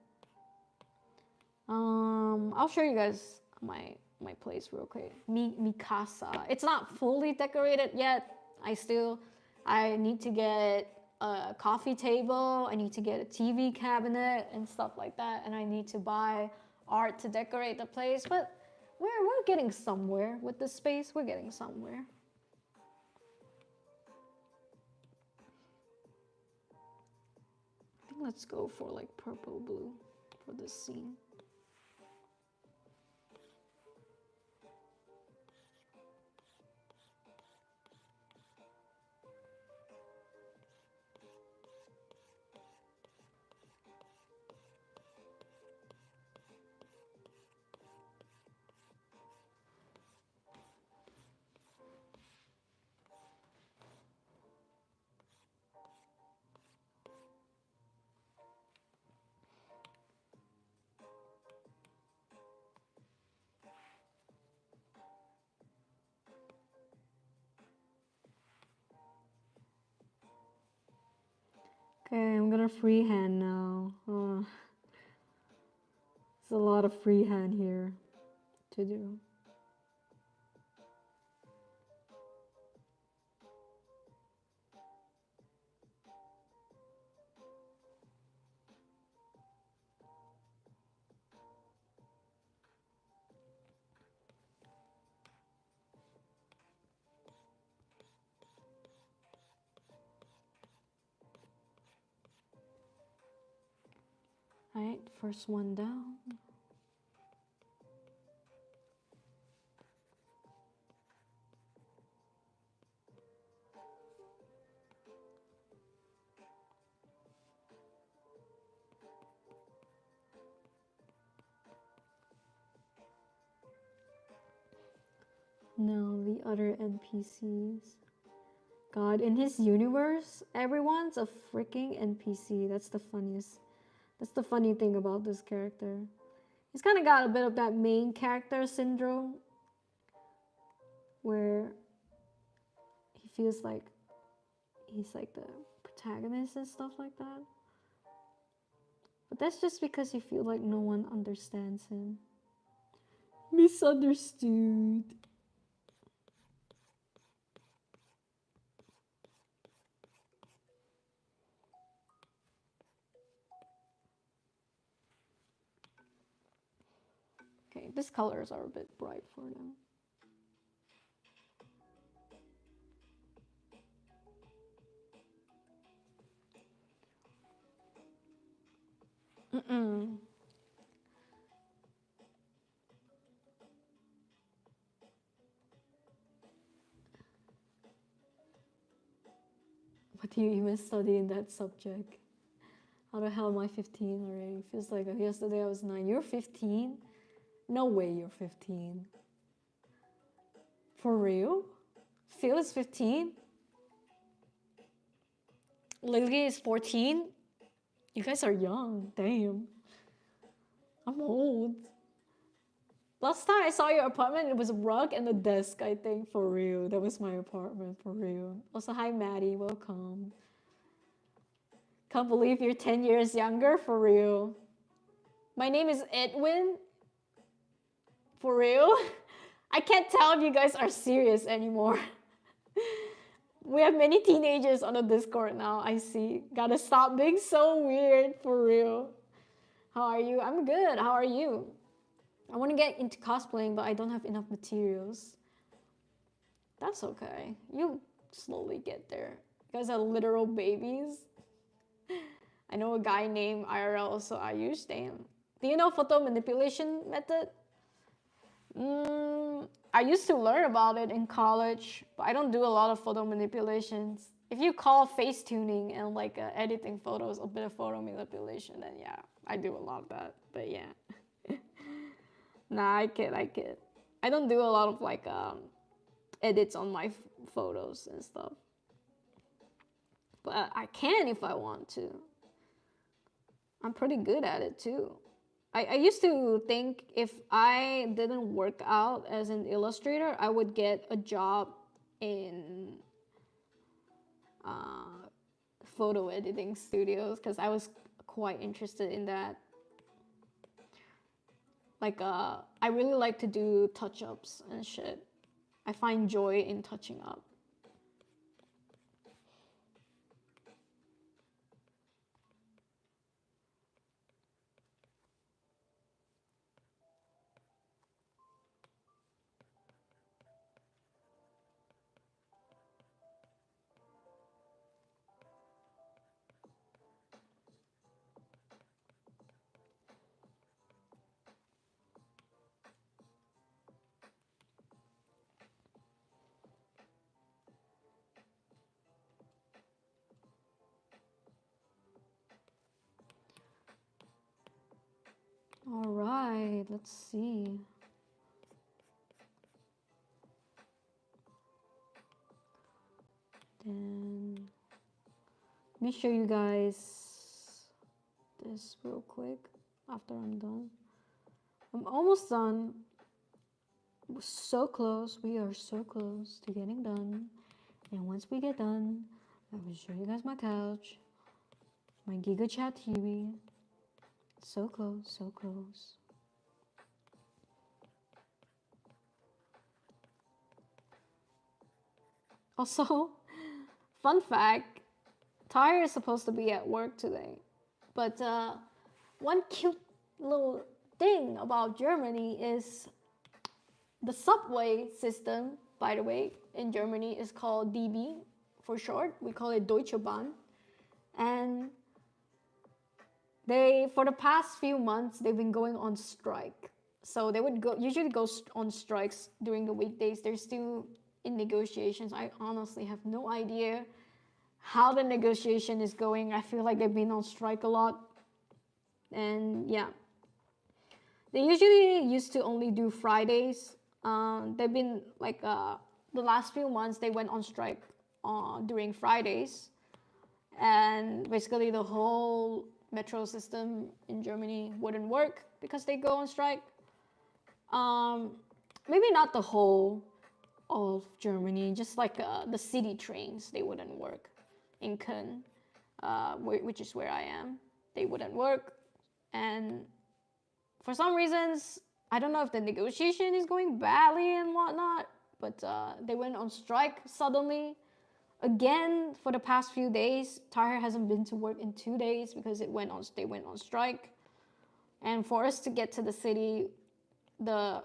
I'll show you guys my place real quick. Mikasa. It's not fully decorated yet. I need to get a coffee table. I need to get a TV cabinet and stuff like that. And I need to buy art to decorate the place. But we're getting somewhere with this space. We're getting somewhere. I think let's go for like purple blue for this scene. Okay, I'm gonna freehand now. There's a lot of freehand here to do. Alright, first one down. No, the other NPCs. God, in his universe, everyone's a freaking NPC. That's the funniest. That's the funny thing about this character. He's kind of got a bit of that main character syndrome where he feels like he's like the protagonist and stuff like that. But that's just because you feel like no one understands him. Misunderstood. Okay, these colors are a bit bright for them. What do you even study in that subject? How the hell am I 15 already? Feels like yesterday I was 9. You're 15? No way you're 15. For real? Phil is 15? Lily is 14? You guys are young. Damn. I'm old. Last time I saw your apartment, it was a rug and a desk, I think. For real. That was my apartment, for real. Also, hi Maddie, welcome. Can't believe you're 10 years younger, for real. My name is Edwin. For real? I can't tell if you guys are serious anymore. We have many teenagers on the Discord now, I see. Gotta stop being so weird, for real. How are you? I'm good. How are you? I want to get into cosplaying, but I don't have enough materials. That's okay. You slowly get there. You guys are literal babies. I know a guy named IRL also Ayush. Damn. Do you know photo manipulation method? I used to learn about it in college, but I don't do a lot of photo manipulations. If you call face tuning and like editing photos a bit of photo manipulation, then yeah, I do a lot of that. But yeah. Nah, I kid. I don't do a lot of like edits on my photos and stuff. But I can if I want to. I'm pretty good at it too. I used to think if I didn't work out as an illustrator, I would get a job in photo editing studios because I was quite interested in that. Like, I really like to do touch-ups and shit. I find joy in touching up. All right, let's see. Then let me show you guys this real quick after I'm done. I'm almost done. We're so close. We are so close to getting done. And once we get done, I will show you guys my couch, my Giga Chat TV. So close, so close. Also, fun fact, Tyre is supposed to be at work today. But one cute little thing about Germany is the subway system, by the way, in Germany is called DB for short. We call it Deutsche Bahn. And for the past few months, they've been going on strike. So they would usually go on strikes during the weekdays. They're still in negotiations. I honestly have no idea how the negotiation is going. I feel like they've been on strike a lot. And yeah, they usually used to only do Fridays. They've been like the last few months they went on strike during Fridays, and basically the whole metro system in Germany wouldn't work because they go on strike. Maybe not the whole of Germany, just like the city trains, they wouldn't work in Köln, which is where I am. They wouldn't work, and for some reasons, I don't know if the negotiation is going badly and whatnot, but they went on strike suddenly. Again, for the past few days, Tyre hasn't been to work in 2 days because they went on strike. And for us to get to the city, to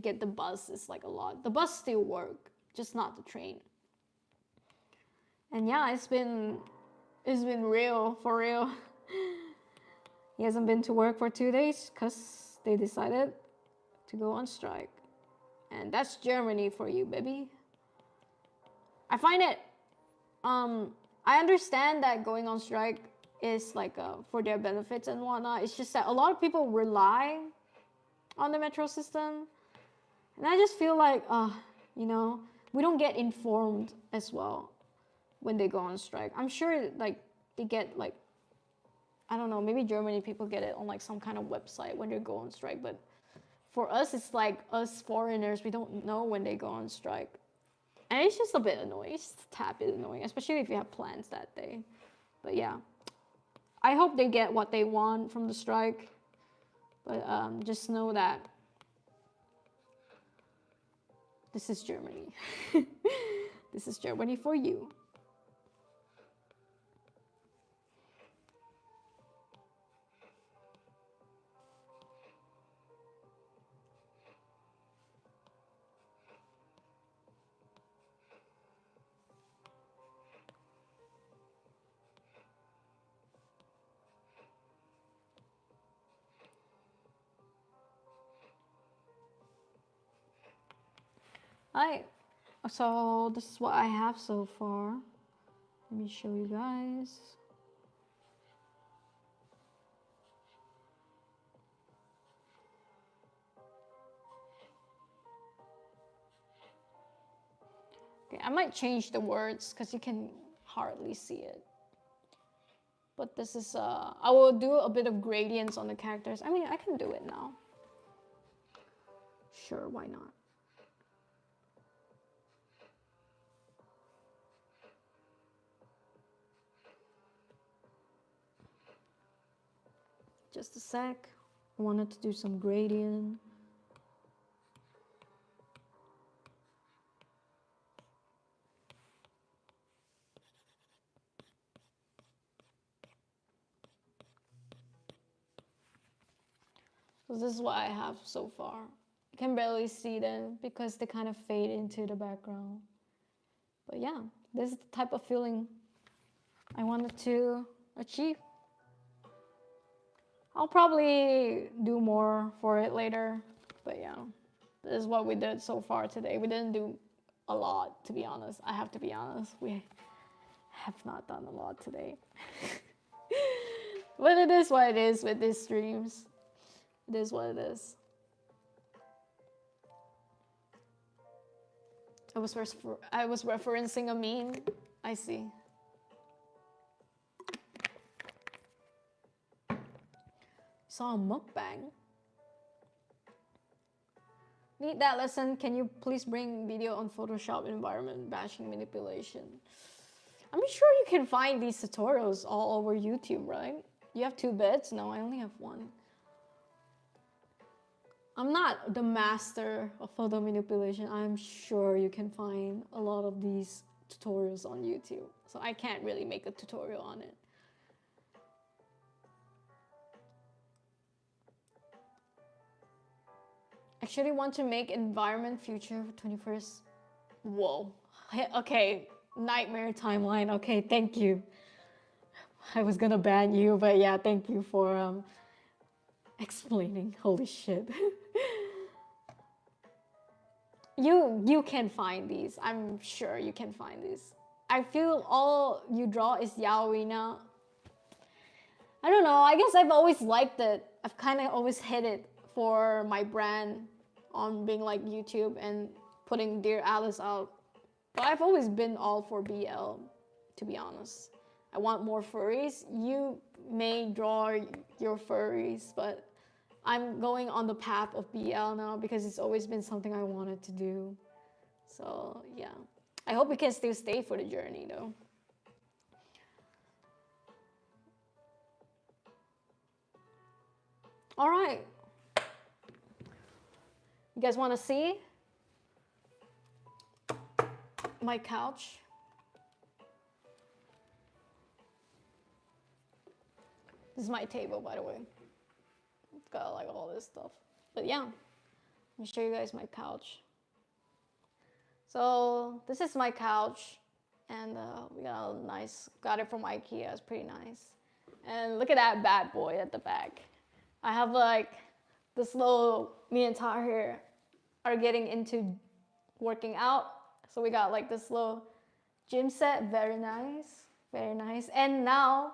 get the bus is like a lot. The bus still work, just not the train. And yeah, it's been real, for real. He hasn't been to work for 2 days because they decided to go on strike. And that's Germany for you, baby. I find it I understand that going on strike is like for their benefits and whatnot. It's just that a lot of people rely on the metro system, and I just feel like, you know, we don't get informed as well when they go on strike. I'm sure like they get like, I don't know, maybe Germany people get it on like some kind of website when they go on strike, but for us it's like us foreigners, we don't know when they go on strike. And it's just a bit annoying. It's just a tad bit annoying, especially if you have plans that day. But yeah, I hope they get what they want from the strike. But just know that this is Germany. This is Germany for you. Alright, so this is what I have so far. Let me show you guys. Okay, I might change the words because you can hardly see it. But this is, I will do a bit of gradients on the characters. I mean, I can do it now. Sure, why not? Just a sec. I wanted to do some gradient. So this is what I have so far. You can barely see them because they kind of fade into the background. But yeah, this is the type of feeling I wanted to achieve. I'll probably do more for it later, but yeah, this is what we did so far today. We didn't do a lot, to be honest. I have to be honest. We have not done a lot today. But it is what it is with these streams. It is what it is. I was referencing a meme. I see. Saw a mukbang. Need that lesson? Can you please bring video on Photoshop environment bashing manipulation? I'm sure you can find these tutorials all over YouTube, right? You have 2 beds? No, I only have 1. I'm not the master of photo manipulation. I'm sure you can find a lot of these tutorials on YouTube. So I can't really make a tutorial on it. Actually want to make environment future for 21st. Whoa. Okay, nightmare timeline. Okay, thank you. I was gonna ban you, but yeah, thank you for explaining. Holy shit. You can find these. I'm sure you can find these. I feel all you draw is yaoi now. I don't know. I guess I've always liked it. I've kind of always hit it for my brand on being like YouTube and putting Dear Alice out. But I've always been all for BL, to be honest. I want more furries. You may draw your furries, but I'm going on the path of BL now because it's always been something I wanted to do. So yeah, I hope we can still stay for the journey though. All right. You guys want to see my couch? This is my table, by the way. It's got like all this stuff. But yeah, let me show you guys my couch. So this is my couch, and we got a nice, got it from IKEA. It's pretty nice. And look at that bad boy at the back. I have like this little, me and Tahir are getting into working out. So we got like this little Gym set, very nice. Very nice. And now,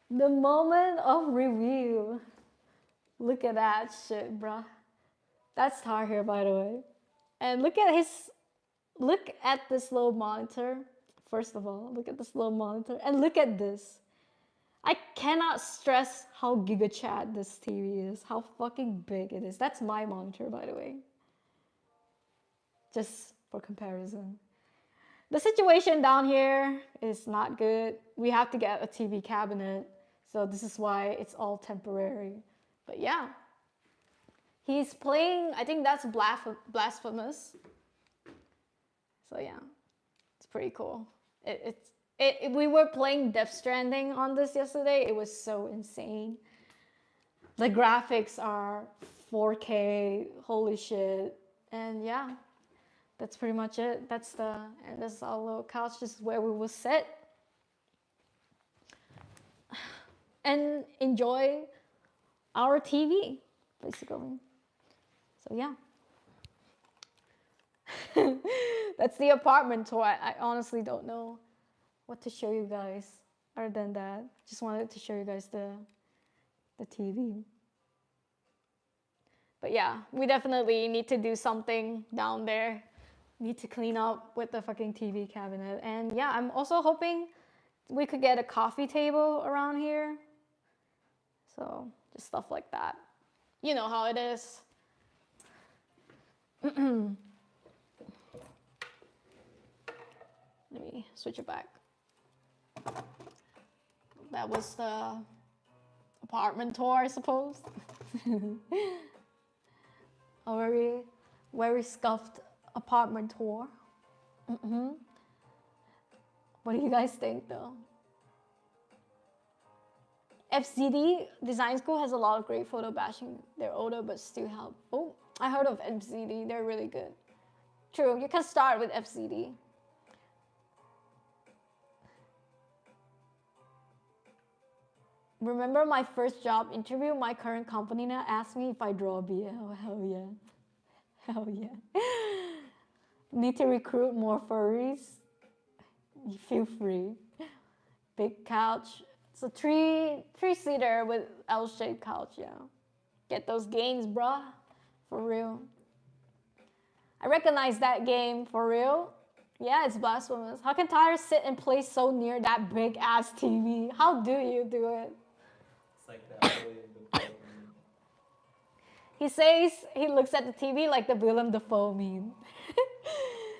the moment of review. Look at that shit, bruh. That's Tar here, by the way. And look at this little monitor. First of all, look at this little monitor. And look at this. I cannot stress how giga chat this TV is. How fucking big it is. That's my monitor, by the way. Just for comparison. The situation down here is not good. We have to get a TV cabinet. So this is why it's all temporary. But yeah. He's playing, I think that's Blasphemous. So yeah, it's pretty cool. We were playing Death Stranding on this yesterday. It was so insane. The graphics are 4K, holy shit. And yeah, that's pretty much it. And this is our little couch. This is where we will sit and enjoy our TV, basically. So yeah. That's the apartment tour. I honestly don't know what to show you guys other than that. Just wanted to show you guys the TV. But yeah, we definitely need to do something down there. Need to clean up with the fucking TV cabinet. And yeah, I'm also hoping we could get a coffee table around here. So just stuff like that. You know how it is. Let me switch it back. That was the apartment tour, I suppose. A very, very scuffed apartment tour. What do you guys think, though? FZD Design School has a lot of great photo bashing. They're older, but still help. Oh, I heard of FZD. They're really good. True, you can start with FZD. Remember my first job interview? My current company now asked me if I draw BL. Oh, hell yeah. Hell yeah. Need to recruit more furries? You feel free. Big couch. It's a three-seater with L-shaped couch, yeah. Get those games, bruh. For real. I recognize that game, for real. Yeah, it's Blasphemous. How can Tyler sit and play so near that big-ass TV? How do you do it? It's like that William Dafoe meme. He says he looks at the TV like the Willem Dafoe meme.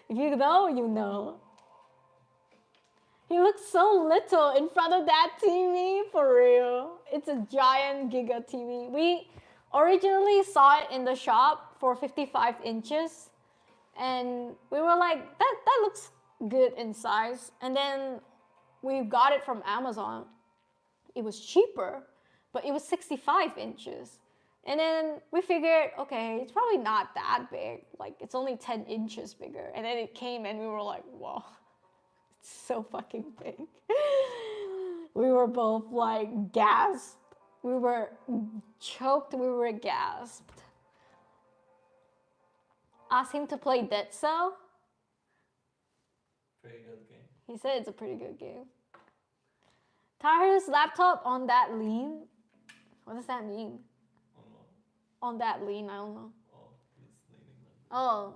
If you know, you know. He looks so little in front of that TV, for real. It's a giant giga TV. We originally saw it in the shop for 55 inches. And we were like, that looks good in size. And then we got it from Amazon. It was cheaper, but it was 65 inches. And then we figured, okay, it's probably not that big. Like, it's only 10 inches bigger. And then it came and we were like, whoa, it's so fucking big. We were both like gasped. We were choked, we were gasped. Ask him to play Dead Cell. Pretty good game. He said it's a pretty good game. Tahir's laptop on that lean. What does that mean? On that lean, I don't know. Oh, he's leaning like that. Oh,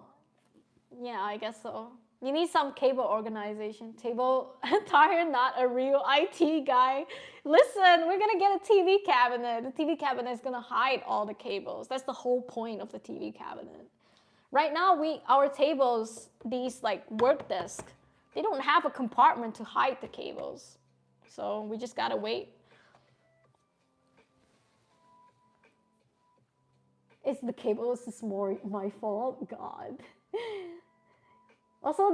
yeah, I guess so. You need some cable organization. Tahir, not a real IT guy. Listen, we're gonna get a TV cabinet. The TV cabinet is gonna hide all the cables. That's the whole point of the TV cabinet. Right now, our tables, these like work desk, they don't have a compartment to hide the cables. So we just gotta wait. It's the cables is more my fault, God. Also,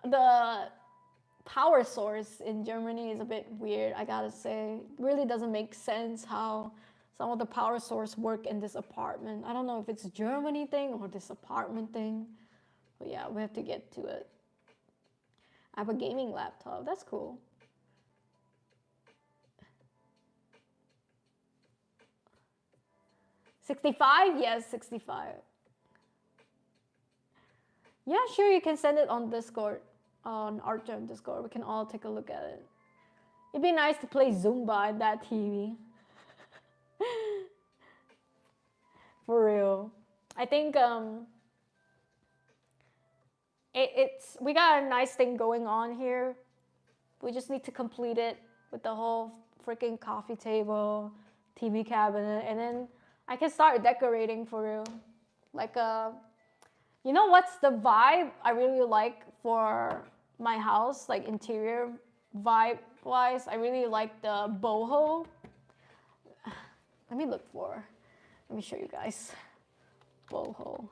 the power source in Germany is a bit weird, I gotta say. It really doesn't make sense how some of the power source work in this apartment. I don't know if it's a Germany thing or this apartment thing. But yeah, we have to get to it. I have a gaming laptop. That's cool. $65? Yes, 65. Yeah, sure, you can send it on Discord. on art jam Discord. We can all take a look at it. It'd be nice to play Zumba at that TV. For real. I think it's we got a nice thing going on here. We just need to complete it with the whole freaking coffee table, TV cabinet, and then I can start decorating for real. Like you know what's the vibe I really like for my house, like interior vibe wise? I really like the boho. Let me show you guys. Boho.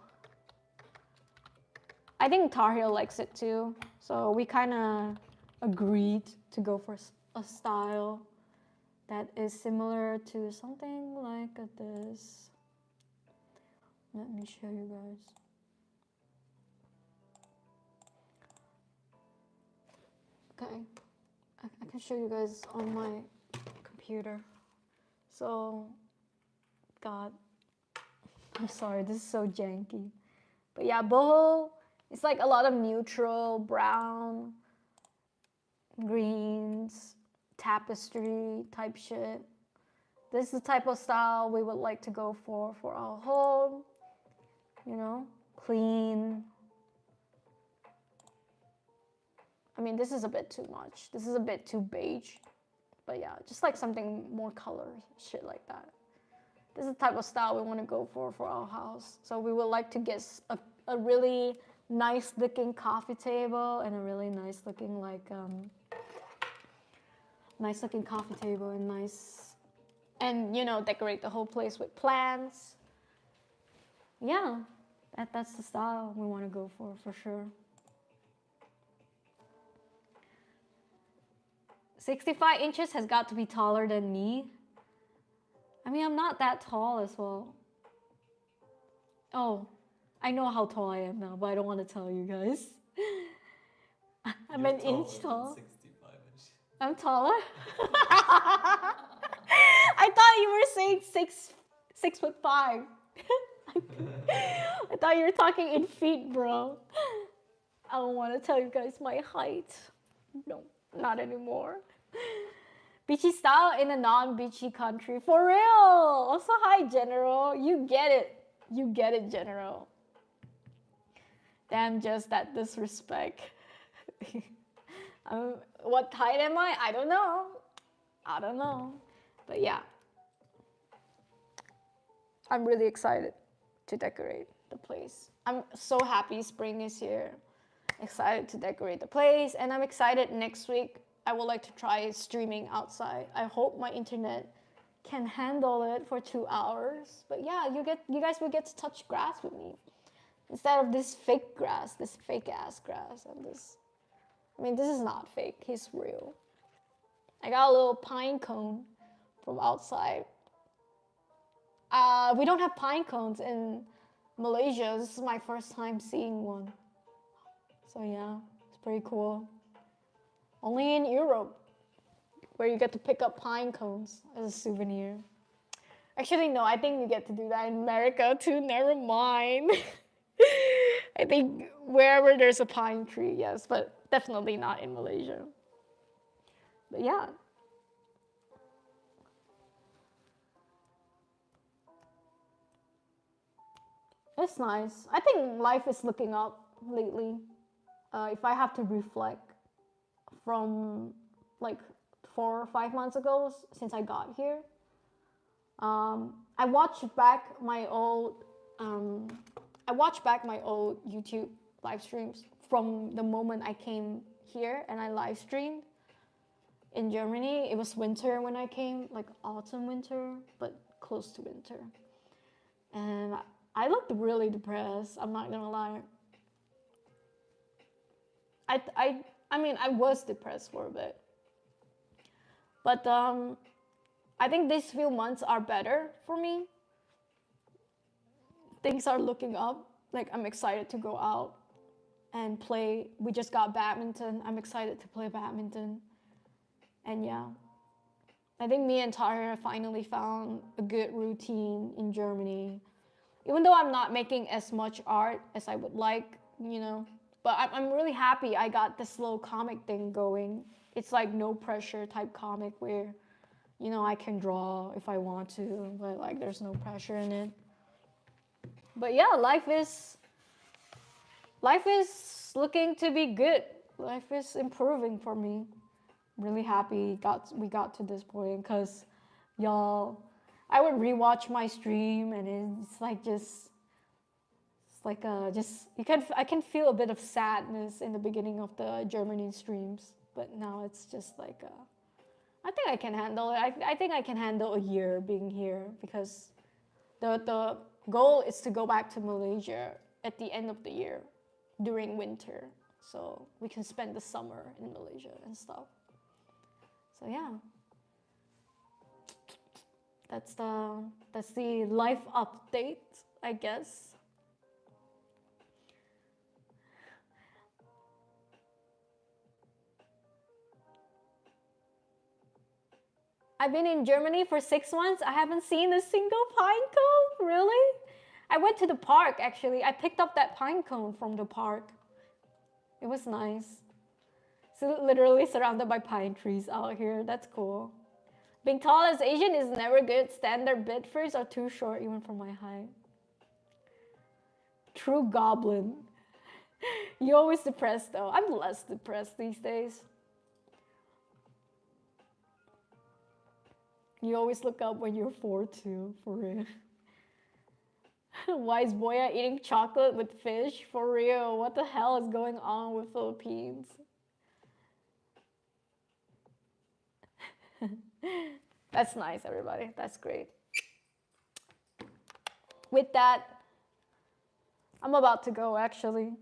I think Tar Heel likes it too. So we kind of agreed to go for a style that is similar to something like this. Let me show you guys. Okay, I can show you guys on my computer. So, God, I'm sorry, this is so janky. But yeah, boho, it's like a lot of neutral, brown, greens, tapestry type shit. This is the type of style we would like to go for our home. You know, clean. I mean, this is a bit too much. This is a bit too beige. But yeah, just like something more color, shit like that. This is the type of style we want to go for our house. So we would like to get a really nice looking coffee table and a really nice looking coffee table and you know, decorate the whole place with plants. Yeah, that's the style we want to go for sure. 65 inches has got to be taller than me. I mean, I'm not that tall as well. Oh, I know how tall I am now, but I don't want to tell you guys. I'm an inch tall. 65 inches. I'm taller? I thought you were saying 6'5". I thought you were talking in feet, bro. I don't want to tell you guys my height. No, not anymore. Beachy style in a non-beachy country. For real. Also, hi, General. You get it. You get it, General. Damn, just that disrespect. What height am I? I don't know. I don't know. But yeah. I'm really excited to decorate the place. I'm so happy spring is here. Excited to decorate the place. And I'm excited next week I would like to try streaming outside. I hope my internet can handle it for 2 hours. But yeah, you guys will get to touch grass with me. Instead of this fake grass, this fake ass grass, and this. I mean, this is not fake, he's real. I got a little pine cone from outside. We don't have pine cones in Malaysia. This is my first time seeing one. So yeah, it's pretty cool. Only in Europe, where you get to pick up pine cones as a souvenir. Actually, no, I think you get to do that in America too. Never mind. I think wherever there's a pine tree, yes, but definitely not in Malaysia. But yeah. It's nice. I think life is looking up lately. If I have to reflect from like 4 or 5 months ago since I got here, I watched back my old YouTube live streams from the moment I came here and I live streamed in Germany. It was winter when I came, like autumn winter, but close to winter. And I looked really depressed, I'm not gonna lie. I mean, I was depressed for a bit. But I think these few months are better for me. Things are looking up. Like, I'm excited to go out and play. We just got badminton. I'm excited to play badminton. And yeah, I think me and Tyra finally found a good routine in Germany. Even though I'm not making as much art as I would like, you know, But I'm really happy I got the slow comic thing going. It's like no pressure type comic where, you know, I can draw if I want to, but like there's no pressure in it. But yeah, life is looking to be good. Life is improving for me. Really happy we got to this point because y'all, I would rewatch my stream and it's like just it's like just I can feel a bit of sadness in the beginning of the Germany streams, but now it's just like I think I can handle it. I think I can handle a year being here because the goal is to go back to Malaysia at the end of the year during winter, so we can spend the summer in Malaysia and stuff. So yeah, that's the life update, I guess. I've been in Germany for 6 months. I haven't seen a single pine cone. Really? I went to the park actually. I picked up that pine cone from the park. It was nice. So literally surrounded by pine trees out here. That's cool. Being tall as Asian is never good. Standard bed frames are too short even for my height. True goblin. You're always depressed though. I'm less depressed these days. You always look up when you're 4 too, for real. Why is Boya eating chocolate with fish? For real, what the hell is going on with Philippines? That's nice, everybody. That's great. With that, I'm about to go actually.